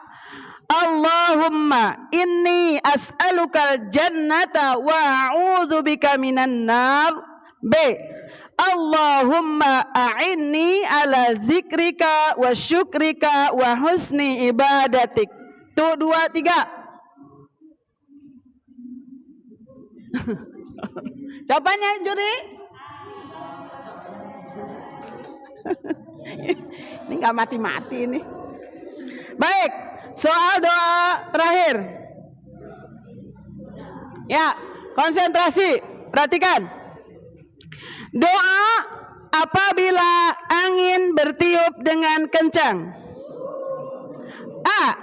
Allahumma inni as'alukal jannata wa a'udzubika minan nar. B. Allahumma a'inni ala zikrika wa syukrika wa husni ibadatik. Tuh 2, 3. Jawabannya juri. Ini nggak mati-mati ini. Baik, soal doa terakhir. Ya, konsentrasi. Perhatikan. Doa apabila angin bertiup dengan kencang. A.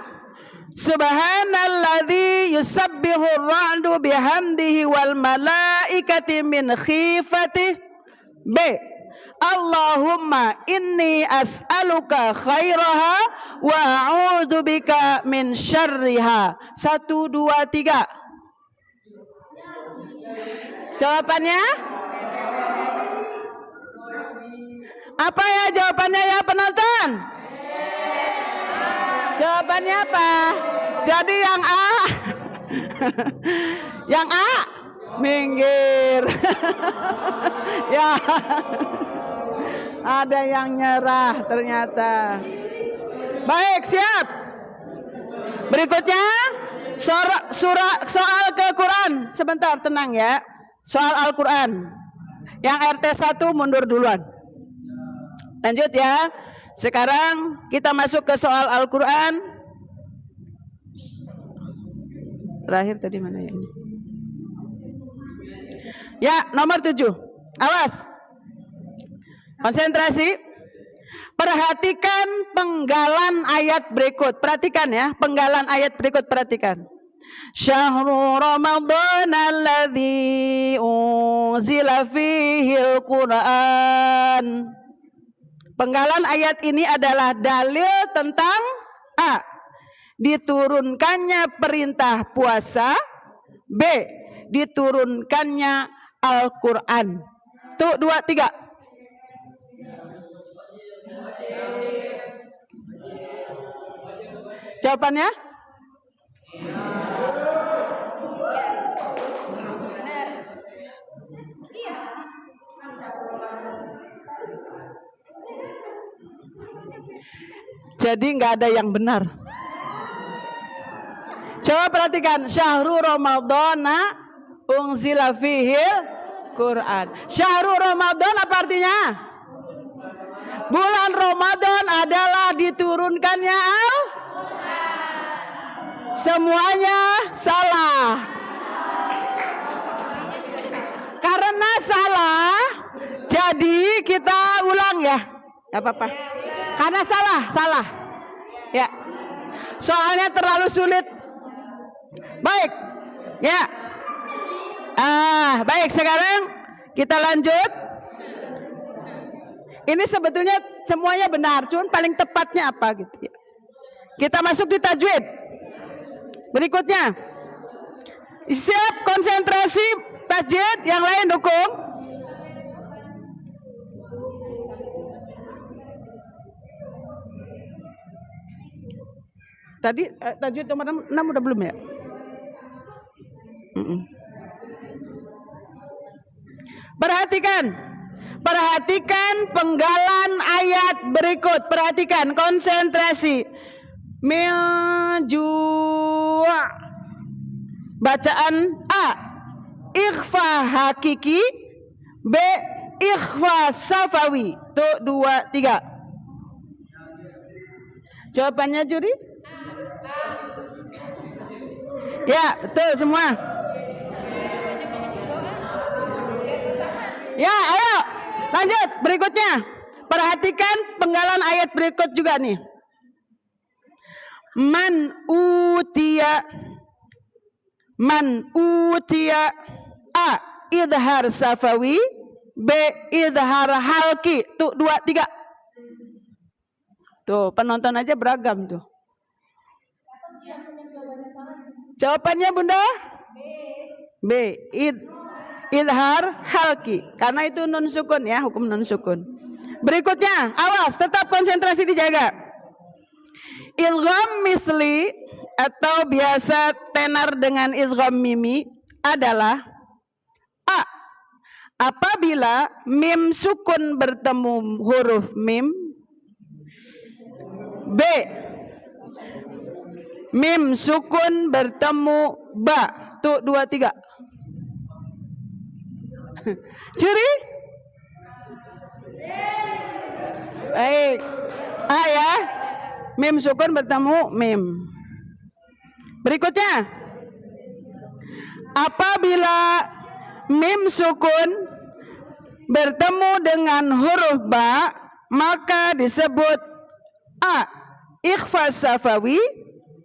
Subhanalladzi yusabbihu ar-ra'du bihamdihi wal malaikati min khifatihi. B. Allahumma inni as'aluka khairaha wa a'udzubika min syarriha. 1, 2, 3. Jawabannya? Apa ya jawabannya ya penonton? Jawabannya apa? Jadi yang A. Yang A minggir. Ya. Ada yang nyerah ternyata. Baik, siap. Berikutnya soal ke Quran. Sebentar, tenang ya. Soal Al-Quran. Yang RT 1 mundur duluan. Lanjut ya. Sekarang kita masuk ke soal Al-Quran. Terakhir tadi mana ya ini? Ya, nomor 7. Awas. Konsentrasi. Perhatikan penggalan ayat berikut. Perhatikan ya, penggalan ayat berikut perhatikan. Syahrul Ramadan alladzi unzila fihil Qur'an. Penggalan ayat ini adalah dalil tentang A. Diturunkannya perintah puasa. B. Diturunkannya Al-Quran. Tuh 2, 3. Jawabannya? Benar. Iya. Jadi nggak ada yang benar. Coba perhatikan. Syahrul Ramadana unzila fihil Quran. Syahrul Ramadan apa artinya? Bulan Ramadan adalah diturunkannya Al-Quran. Semuanya salah. Karena salah, jadi kita ulang ya. Gak apa-apa. Karena salah. Ya. Soalnya terlalu sulit. Baik. Ya. Baik, sekarang kita lanjut. Ini sebetulnya semuanya benar, cuman paling tepatnya apa gitu ya. Kita masuk di tajwid. Berikutnya. Siap, konsentrasi tajwid, yang lain dukung. Tadi tajwid nomor 6 udah belum ya? Perhatikan penggalan ayat berikut. Perhatikan, konsentrasi. Miljua. Bacaan A. Ikhfa hakiki. B. Ikhfa safawi. Tuh 2, 3. Jawabannya juri? Ya, betul semua. Ya, ayo lanjut berikutnya. Perhatikan penggalan ayat berikut juga nih. Man utia A. Idhar safawi. B. Idhar halki. Tuh 2, 3. Tuh penonton aja beragam tuh. Jawabannya Bunda? B. Idhar halki. Karena itu nun sukun ya, hukum nun sukun. Berikutnya, awas, tetap konsentrasi dijaga. Idgham misli atau biasa tenar dengan idgham mimi adalah A. Apabila mim sukun bertemu huruf mim. B. Mim sukun bertemu ba. Tuh 2, 3. Curi? Baik. A ya. Mim sukun bertemu mim. Berikutnya, apabila mim sukun bertemu dengan huruf ba, maka disebut A. Ikhfa safawi,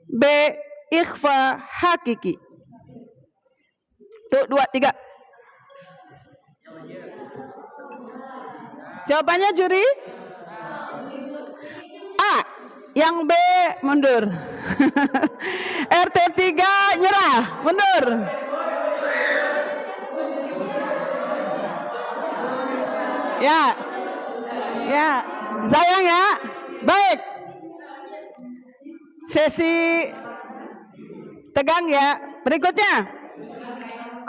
B. Ikhfa hakiki. Tuh, 2, 3. Jawabannya juri? A. Yang B mundur. RT 3 nyerah, mundur. Ya. Ya, sayang ya. Baik. Sesi tegang ya. Berikutnya.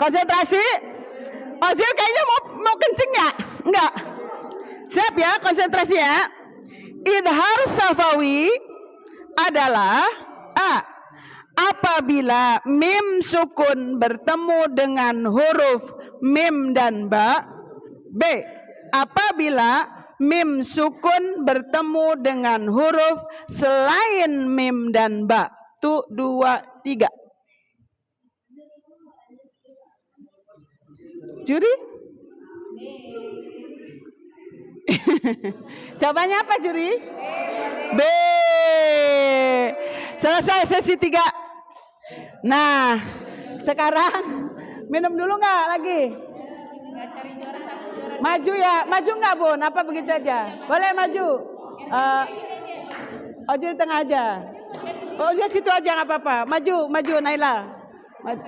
Konsentrasi. Ozil kayaknya mau kencing ya? Enggak. Siap ya, konsentrasi ya. Idhar safawi adalah A. Apabila mim sukun bertemu dengan huruf mim dan ba. B. Apabila mim sukun bertemu dengan huruf selain mim dan ba. Tuh, 2, 3. Juri? Jawabannya apa juri? B. Selesai sesi 3. Nah, sekarang minum dulu nggak lagi? Maju ya, maju nggak Bun? Apa begitu aja? Boleh maju. Ojil tengah aja. Ojil situ aja nggak apa-apa. Maju, maju Naila. Maju.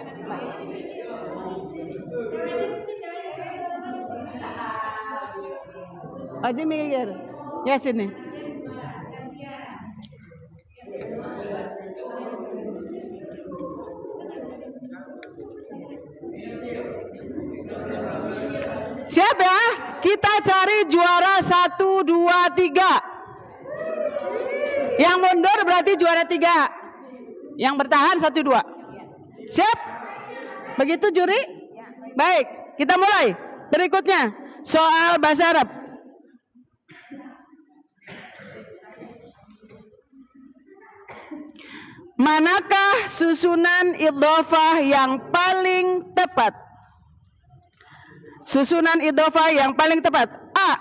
Ojil minggir. Ya sini. Siap ya? Kita cari juara 1, 2, 3. Yang mundur berarti juara 3. Yang bertahan 1, 2. Siap? Begitu juri? Baik, kita mulai. Berikutnya, soal bahasa Arab. Manakah susunan idhofah yang paling tepat? Susunan idhofah yang paling tepat. A.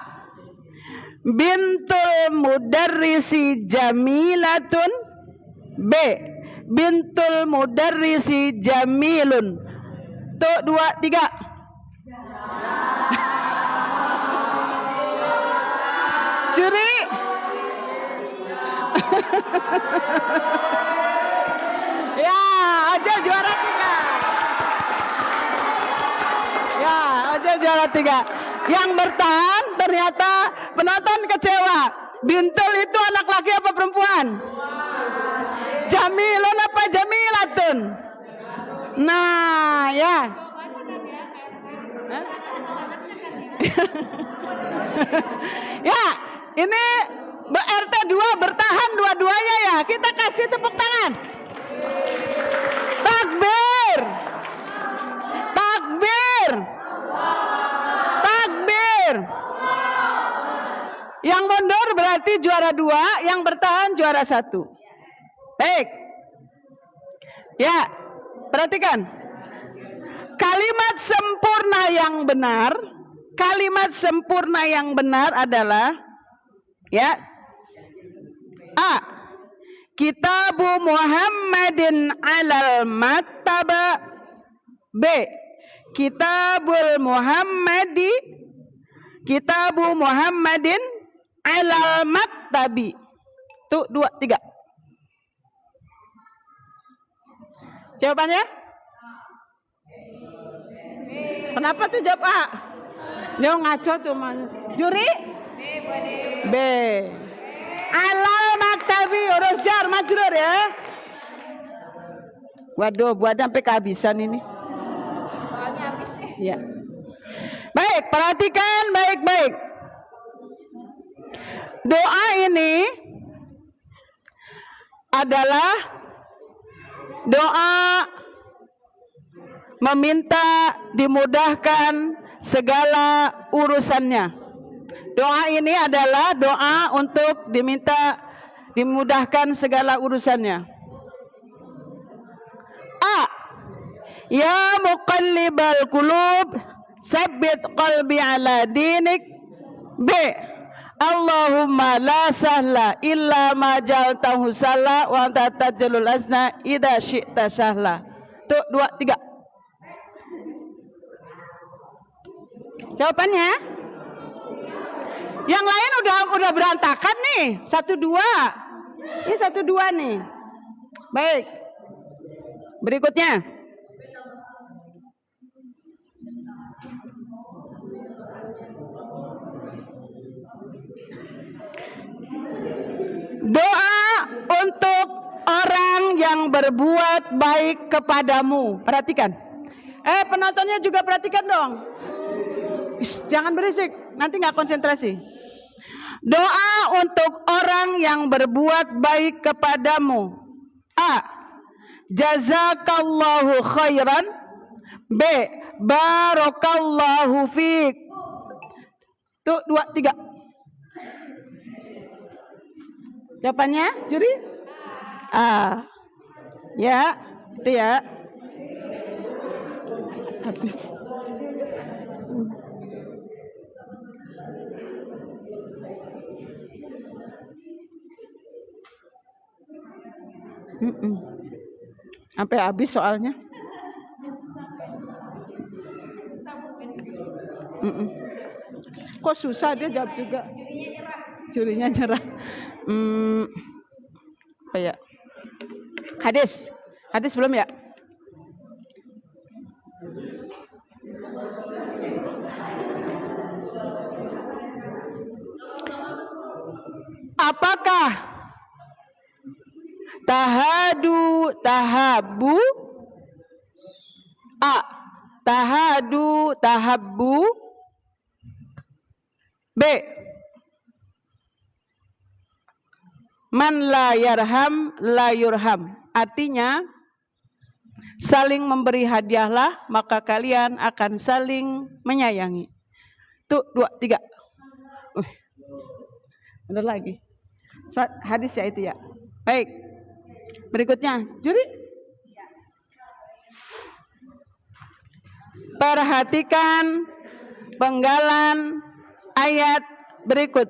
Bintul mudarrisi jamilatun. B. Bintul mudarrisi jamilun. Tuh, 2, 3. Juri. Ya, Ojil juara 3. Ya, Ojil juara 3. Yang bertahan ternyata penonton kecewa. Bintul itu anak laki apa perempuan? Jamilun apa jamilatun? Nah, ya. Ya, ini RT 2 bertahan dua-duanya ya. Kita kasih tepuk tangan. Takbir. Takbir. Takbir. Yang mundur berarti juara 2, yang bertahan juara 1. Baik. Ya, perhatikan. Kalimat sempurna yang benar, kalimat sempurna yang benar adalah ya. A. Kitabu Muhammadin alal maktaba. B. Kitabul Muhammadi. Kitabu Muhammadin alal maktabi. Tuh, 2, 3. Jawabannya? Kenapa tuh jawab A? Dia ngaco tuh. Juri? B. Alal maktabi, huruf jar majrur ya. Waduh, buat sampai kehabisan ini. Soalnya habis deh. Ya. Baik, perhatikan baik-baik. Doa ini adalah doa meminta dimudahkan segala urusannya. Doa ini adalah doa untuk diminta dimudahkan segala urusannya. Ya muqallibal qulub, tsabbit qalbi ala dinik. B. Allahumma la sahla illa ma ja'altahu sahla wa anta taj'alul asna idza syi'ta sahla. Tuh, 2, 3. Jawabannya? Yang lain udah berantakan nih. 1, 2. Ini 1, 2 nih. Baik. Berikutnya. Doa untuk orang yang berbuat baik kepadamu. Perhatikan. Penontonnya juga perhatikan dong. Jangan berisik, nanti nggak konsentrasi. Doa untuk orang yang berbuat baik kepadamu. A. Jazakallahu khairan. B. Barakallahu fiik. Tuh, 2, 3. Jawabannya, juri? A. Ya, itu ya. Habis. Sampai habis soalnya. Kok susah dia jawab juga. Jurinya nyerah. Apa ya? Hadis belum ya? Apakah tahadu tahabu? A. Tahadu tahabu. B. Man la yarham la yurham. Artinya saling memberi hadiahlah maka kalian akan saling menyayangi. Tuh, 2, 3. Benar lagi. Hadis ya itu ya. Baik. Berikutnya, juri. Perhatikan penggalan ayat berikut.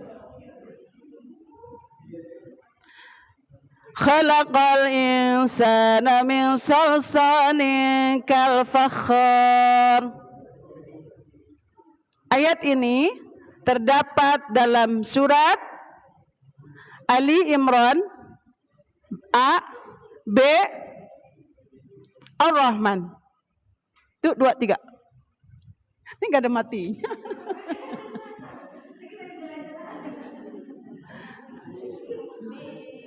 Khalaqal insana min salsalin kal fakhar. Ayat ini terdapat dalam surat Ali Imran A, B, Ar-Rahman. Itu 2, 3. Ini nggak ada matinya.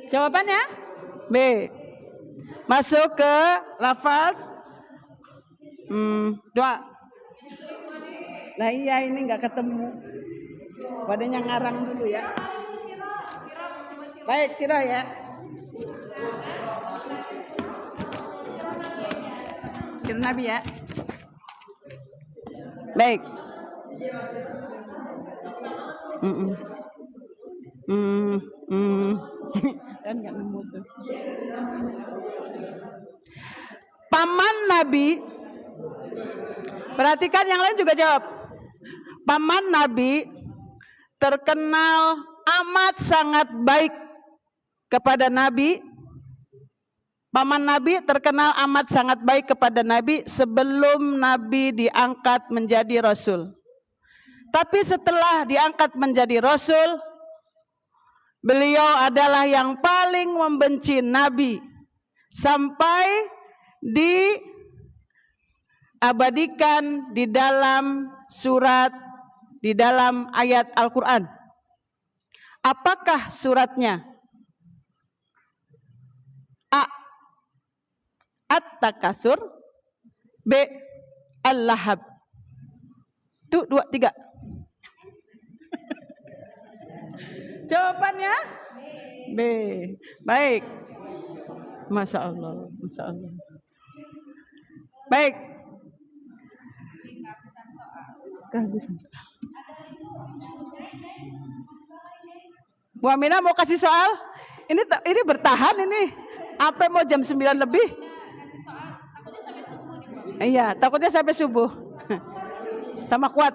Jawabannya B. Masuk ke lafaz 2. Nah iya, ini nggak ketemu. Wadahnya ngarang dulu ya. Baik, Siro ya. Siro Nabi ya. Baik. Kan nggak nemu tuh. Paman Nabi. Perhatikan yang lain juga jawab. Paman Nabi terkenal amat sangat baik kepada Nabi. Paman Nabi terkenal amat sangat baik kepada Nabi sebelum Nabi diangkat menjadi Rasul. Tapi setelah diangkat menjadi Rasul, beliau adalah yang paling membenci Nabi sampai diabadikan di dalam surat, di dalam ayat Al-Quran. Apakah suratnya? A. At-Takasur. B. Al-Lahab. Itu 2, 3. Jawabannya B. Baik. Masya Allah, Masya Allah. Baik. Kehabisan soal. Bu Aminah mau kasih soal? Ini bertahan ini. Apa mau jam 9 lebih? Iya, takutnya sampai subuh. Sama kuat.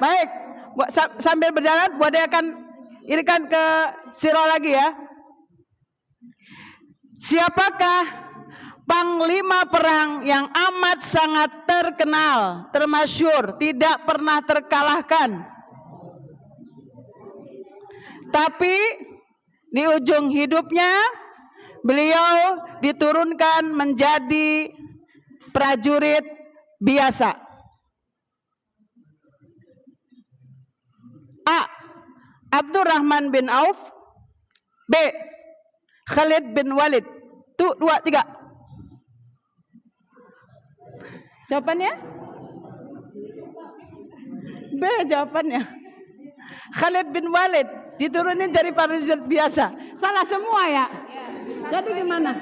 Baik, sambil berjalan Bu Ade akan irikan ke Siro lagi ya. Siapakah panglima perang yang amat sangat terkenal, termasyhur, tidak pernah terkalahkan? Tapi di ujung hidupnya beliau diturunkan menjadi prajurit biasa. A. Abdurrahman bin Auf. B. Khalid bin Walid. Tuh 2, 3. Jawabannya? B jawabannya. Khalid bin Walid diturunin jadi prajurit biasa. Salah semua ya. Jadi gimana?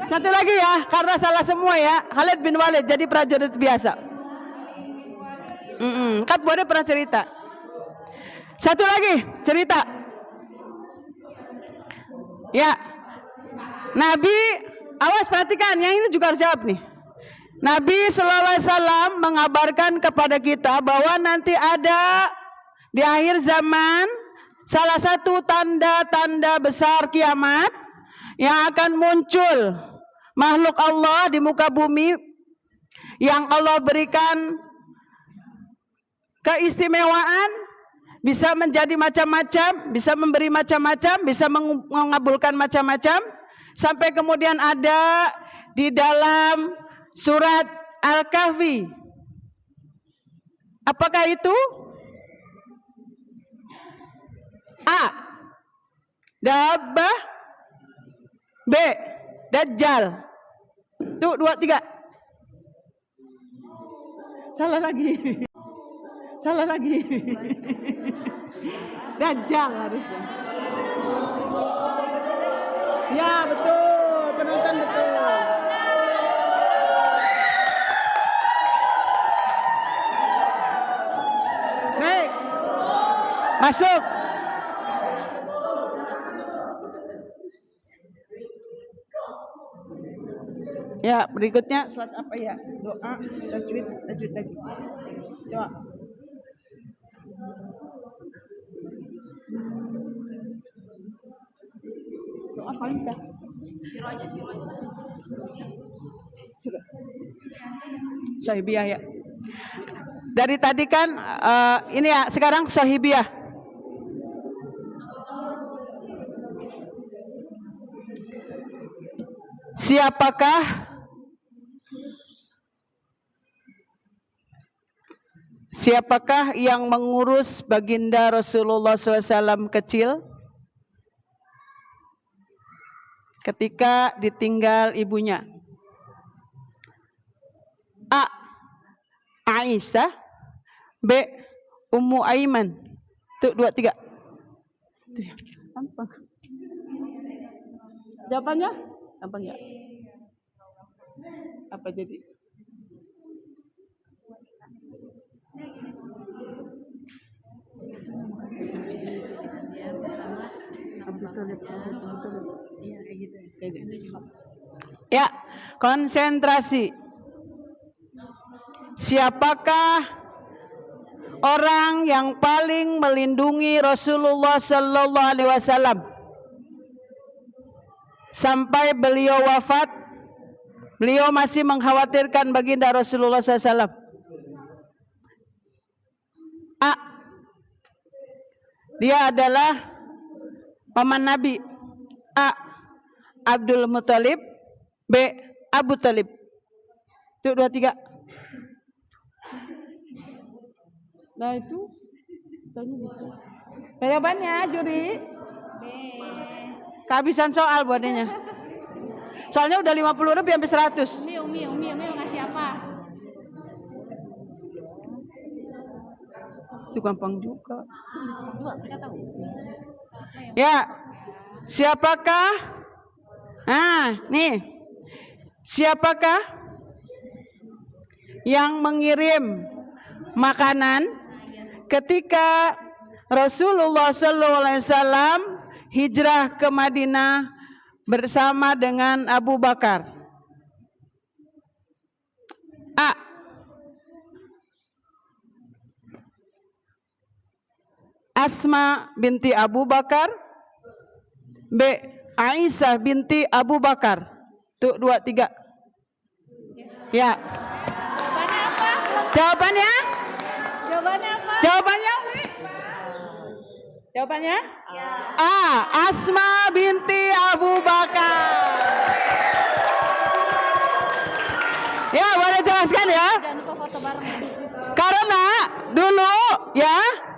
Satu lagi ya, karena salah semua ya. Khalid bin Walid jadi prajurit biasa. Kan Bu Ade pernah cerita. Satu lagi cerita. Ya. Nabi, awas perhatikan, yang ini juga harus jawab nih. Nabi sallallahu alaihi wasallam mengabarkan kepada kita bahwa nanti ada di akhir zaman salah satu tanda-tanda besar kiamat yang akan muncul makhluk Allah di muka bumi yang Allah berikan keistimewaan, bisa menjadi macam-macam, bisa memberi macam-macam, bisa mengabulkan macam-macam, sampai kemudian ada di dalam surat Al-Kahfi. Apakah itu? A. Dabbah. B. Dajjal. Tuh 2, 3. Salah lagi. Salah lagi. Dajjal harusnya. Ya betul, penonton betul. Baik, masuk. Ya, berikutnya surat apa ya? Doa, tajwid lagi. Coba. Doa paling dah. Sahibiyah ya. Dari tadi kan ini ya, sekarang sahibiyah. Siapakah yang mengurus baginda Rasulullah SAW kecil ketika ditinggal ibunya? A. Aisyah. B. Ummu Aiman. Tuh 2, 3. Tuh ya, gampang. Jawabannya? Gampang ya? Apa jadi? Ya, konsentrasi. Siapakah orang yang paling melindungi Rasulullah sallallahu alaihi wasallam sampai beliau wafat? Beliau masih mengkhawatirkan baginda Rasulullah SAW. A. Dia adalah paman Nabi. A. Abdul Muthalib. B. Abu Talib. Itu 2, 3. Nah itu jawabannya juri. B. Kehabisan soal buatnya. Soalnya udah 50 lebih sampai 100. Umi ngasih apa? Itu gampang juga. Coba mereka tahu. Ya. Siapakah? Nih. Siapakah yang mengirim makanan ketika Rasulullah SAW hijrah ke Madinah bersama dengan Abu Bakar? A. Asma binti Abu Bakar, B. Aisyah binti Abu Bakar. Tuh 2, 3. Ya. Jawabannya? Jawabannya apa? Jawabannya, Umi? Jawabannya? A. Asma binti Abu Bakar. Ya, boleh jelaskan ya? Jangan lupa foto bareng. Karena dulu ya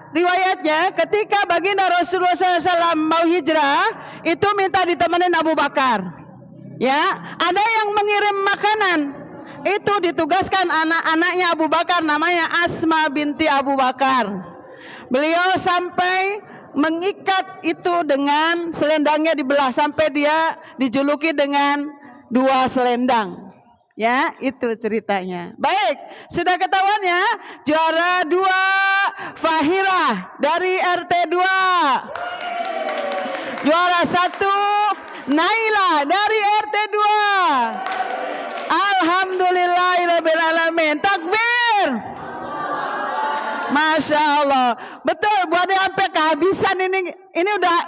riwayatnya ketika baginda Rasulullah SAW mau hijrah itu minta ditemenin Abu Bakar. Ya, ada yang mengirim makanan. Itu ditugaskan anak-anaknya Abu Bakar namanya Asma binti Abu Bakar. Beliau sampai mengikat itu dengan selendangnya dibelah sampai dia dijuluki dengan 2 selendang. Ya, itu ceritanya. Baik, sudah ketahuan ya. Juara 2 Fahira dari RT 2. Juara 1 Naila dari RT 2. Alhamdulillahirabbil alamin. Takbir. Masya Allah. Betul, buat sampai kehabisan ini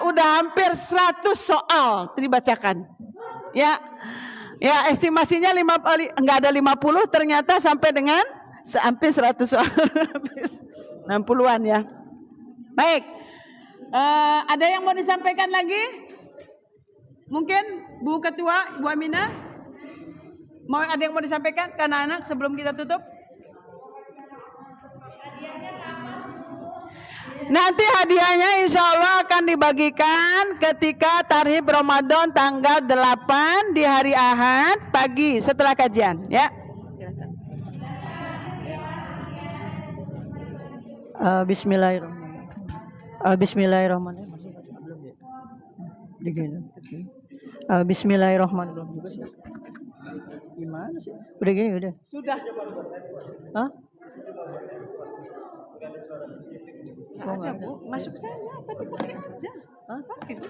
udah hampir 100 soal dibacakan. Ya. Ya, estimasinya enggak ada 50, ternyata sampai dengan hampir 100 soal. 60-an ya. Baik. Ada yang mau disampaikan lagi? Mungkin Bu Ketua, Ibu Aminah? Ada yang mau disampaikan ke anak-anak sebelum kita tutup? Nanti hadiahnya insya Allah akan dibagikan ketika Tarhib Ramadan tanggal 8 di hari Ahad pagi setelah kajian ya. Bismillahirrahmanirrahim. Bismillahirrahmanirrahim. Gimana sih? Udah gini udah. Sudah. Hah? Nggak ada Bu, masuk saya tapi pakai aja. Hah? Pakai.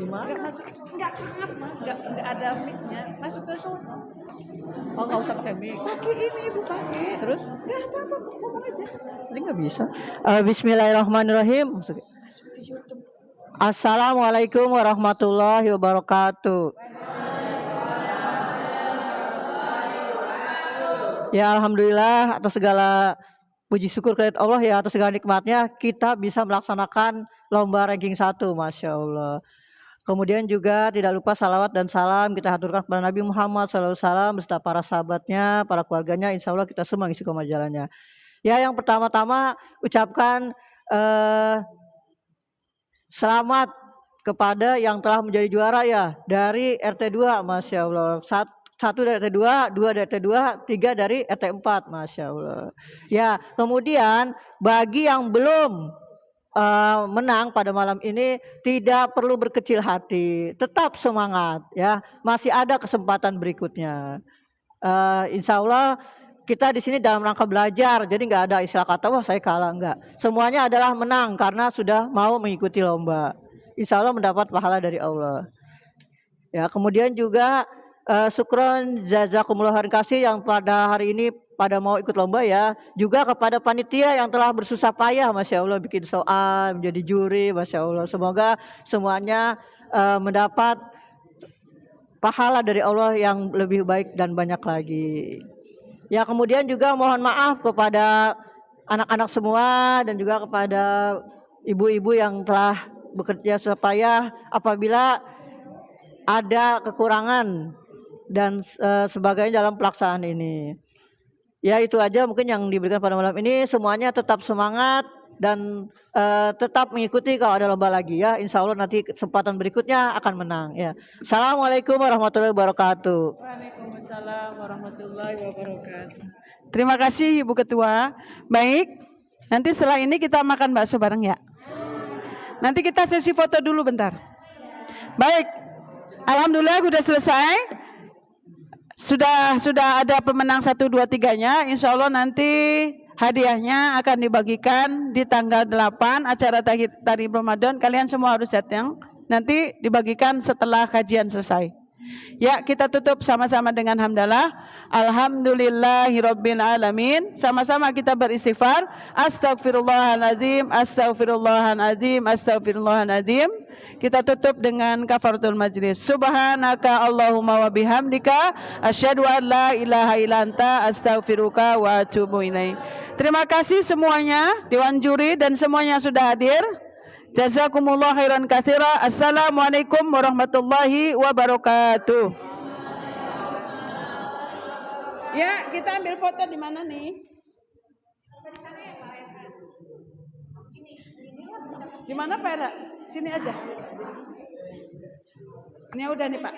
Gimana? Enggak masuk, enggak ada mic-nya. Masuk ke sono. Oh, nggak usah pakai mic. Pakai ini Ibu pakai. Terus? Enggak apa-apa, ngomong aja. Ini nggak bisa. Bismillahirrahmanirrahim. Masuk ke YouTube. Assalamualaikum warahmatullahi wabarakatuh. Ya, alhamdulillah atas segala puji syukur kehadirat Allah ya, atas segala nikmatnya kita bisa melaksanakan lomba ranking 1, Masya Allah. Kemudian juga tidak lupa salawat dan salam kita haturkan kepada Nabi Muhammad SAW beserta para sahabatnya, para keluarganya, insya Allah kita semua isi jalannya. Ya, yang pertama-tama ucapkan selamat kepada yang telah menjadi juara ya dari RT 2, Masya Allah. 1 dari RT 2, 2 dari RT 2, 3 dari RT 4, Masya Allah. Ya, kemudian bagi yang belum menang pada malam ini tidak perlu berkecil hati, tetap semangat ya, masih ada kesempatan berikutnya. Insya Allah kita di sini dalam rangka belajar, jadi nggak ada istilah kata wah saya kalah, enggak. Semuanya adalah menang karena sudah mau mengikuti lomba. Insya Allah mendapat pahala dari Allah. Ya, kemudian juga syukron jazakumullah khairan kasih yang pada hari ini pada mau ikut lomba ya. Juga kepada panitia yang telah bersusah payah, Masya Allah, bikin soal, menjadi juri, Masya Allah. Semoga semuanya mendapat pahala dari Allah yang lebih baik dan banyak lagi. Ya, kemudian juga mohon maaf kepada anak-anak semua dan juga kepada ibu-ibu yang telah bekerja susah payah apabila ada kekurangan dan sebagainya dalam pelaksanaan ini. Ya, itu aja mungkin yang diberikan pada malam ini. Semuanya tetap semangat dan tetap mengikuti kalau ada lomba lagi ya. Insya Allah nanti kesempatan berikutnya akan menang ya. Assalamualaikum warahmatullahi wabarakatuh. Waalaikumsalam warahmatullahi wabarakatuh. Terima kasih Ibu Ketua. Baik, nanti setelah ini kita makan bakso bareng ya. Nanti kita sesi foto dulu bentar. Baik, alhamdulillah sudah selesai. Sudah ada pemenang 1, 2, 3-nya. Insya Allah nanti hadiahnya akan dibagikan di tanggal 8 acara Tarhib Ramadan. Kalian semua harus datang. Nanti dibagikan setelah kajian selesai. Ya, kita tutup sama-sama dengan hamdalah. Alhamdulillahirabbil alamin. Sama-sama kita beristighfar. Astaghfirullahaladzim, astaghfirullahaladzim, astaghfirullahaladzim. Kita tutup dengan kafaratul majlis. Subhanaka Allahumma wa bihamdika asyhadu an la ilaha illa anta astaghfiruka wa atubu ilaik. Terima kasih semuanya, dewan juri dan semuanya sudah hadir. Jazakumullah khairan katsira. Assalamualaikum warahmatullahi wabarakatuh. Ya, kita ambil foto di mana nih? Di mana Pak Era? Sini aja. Ini udah nih Pak.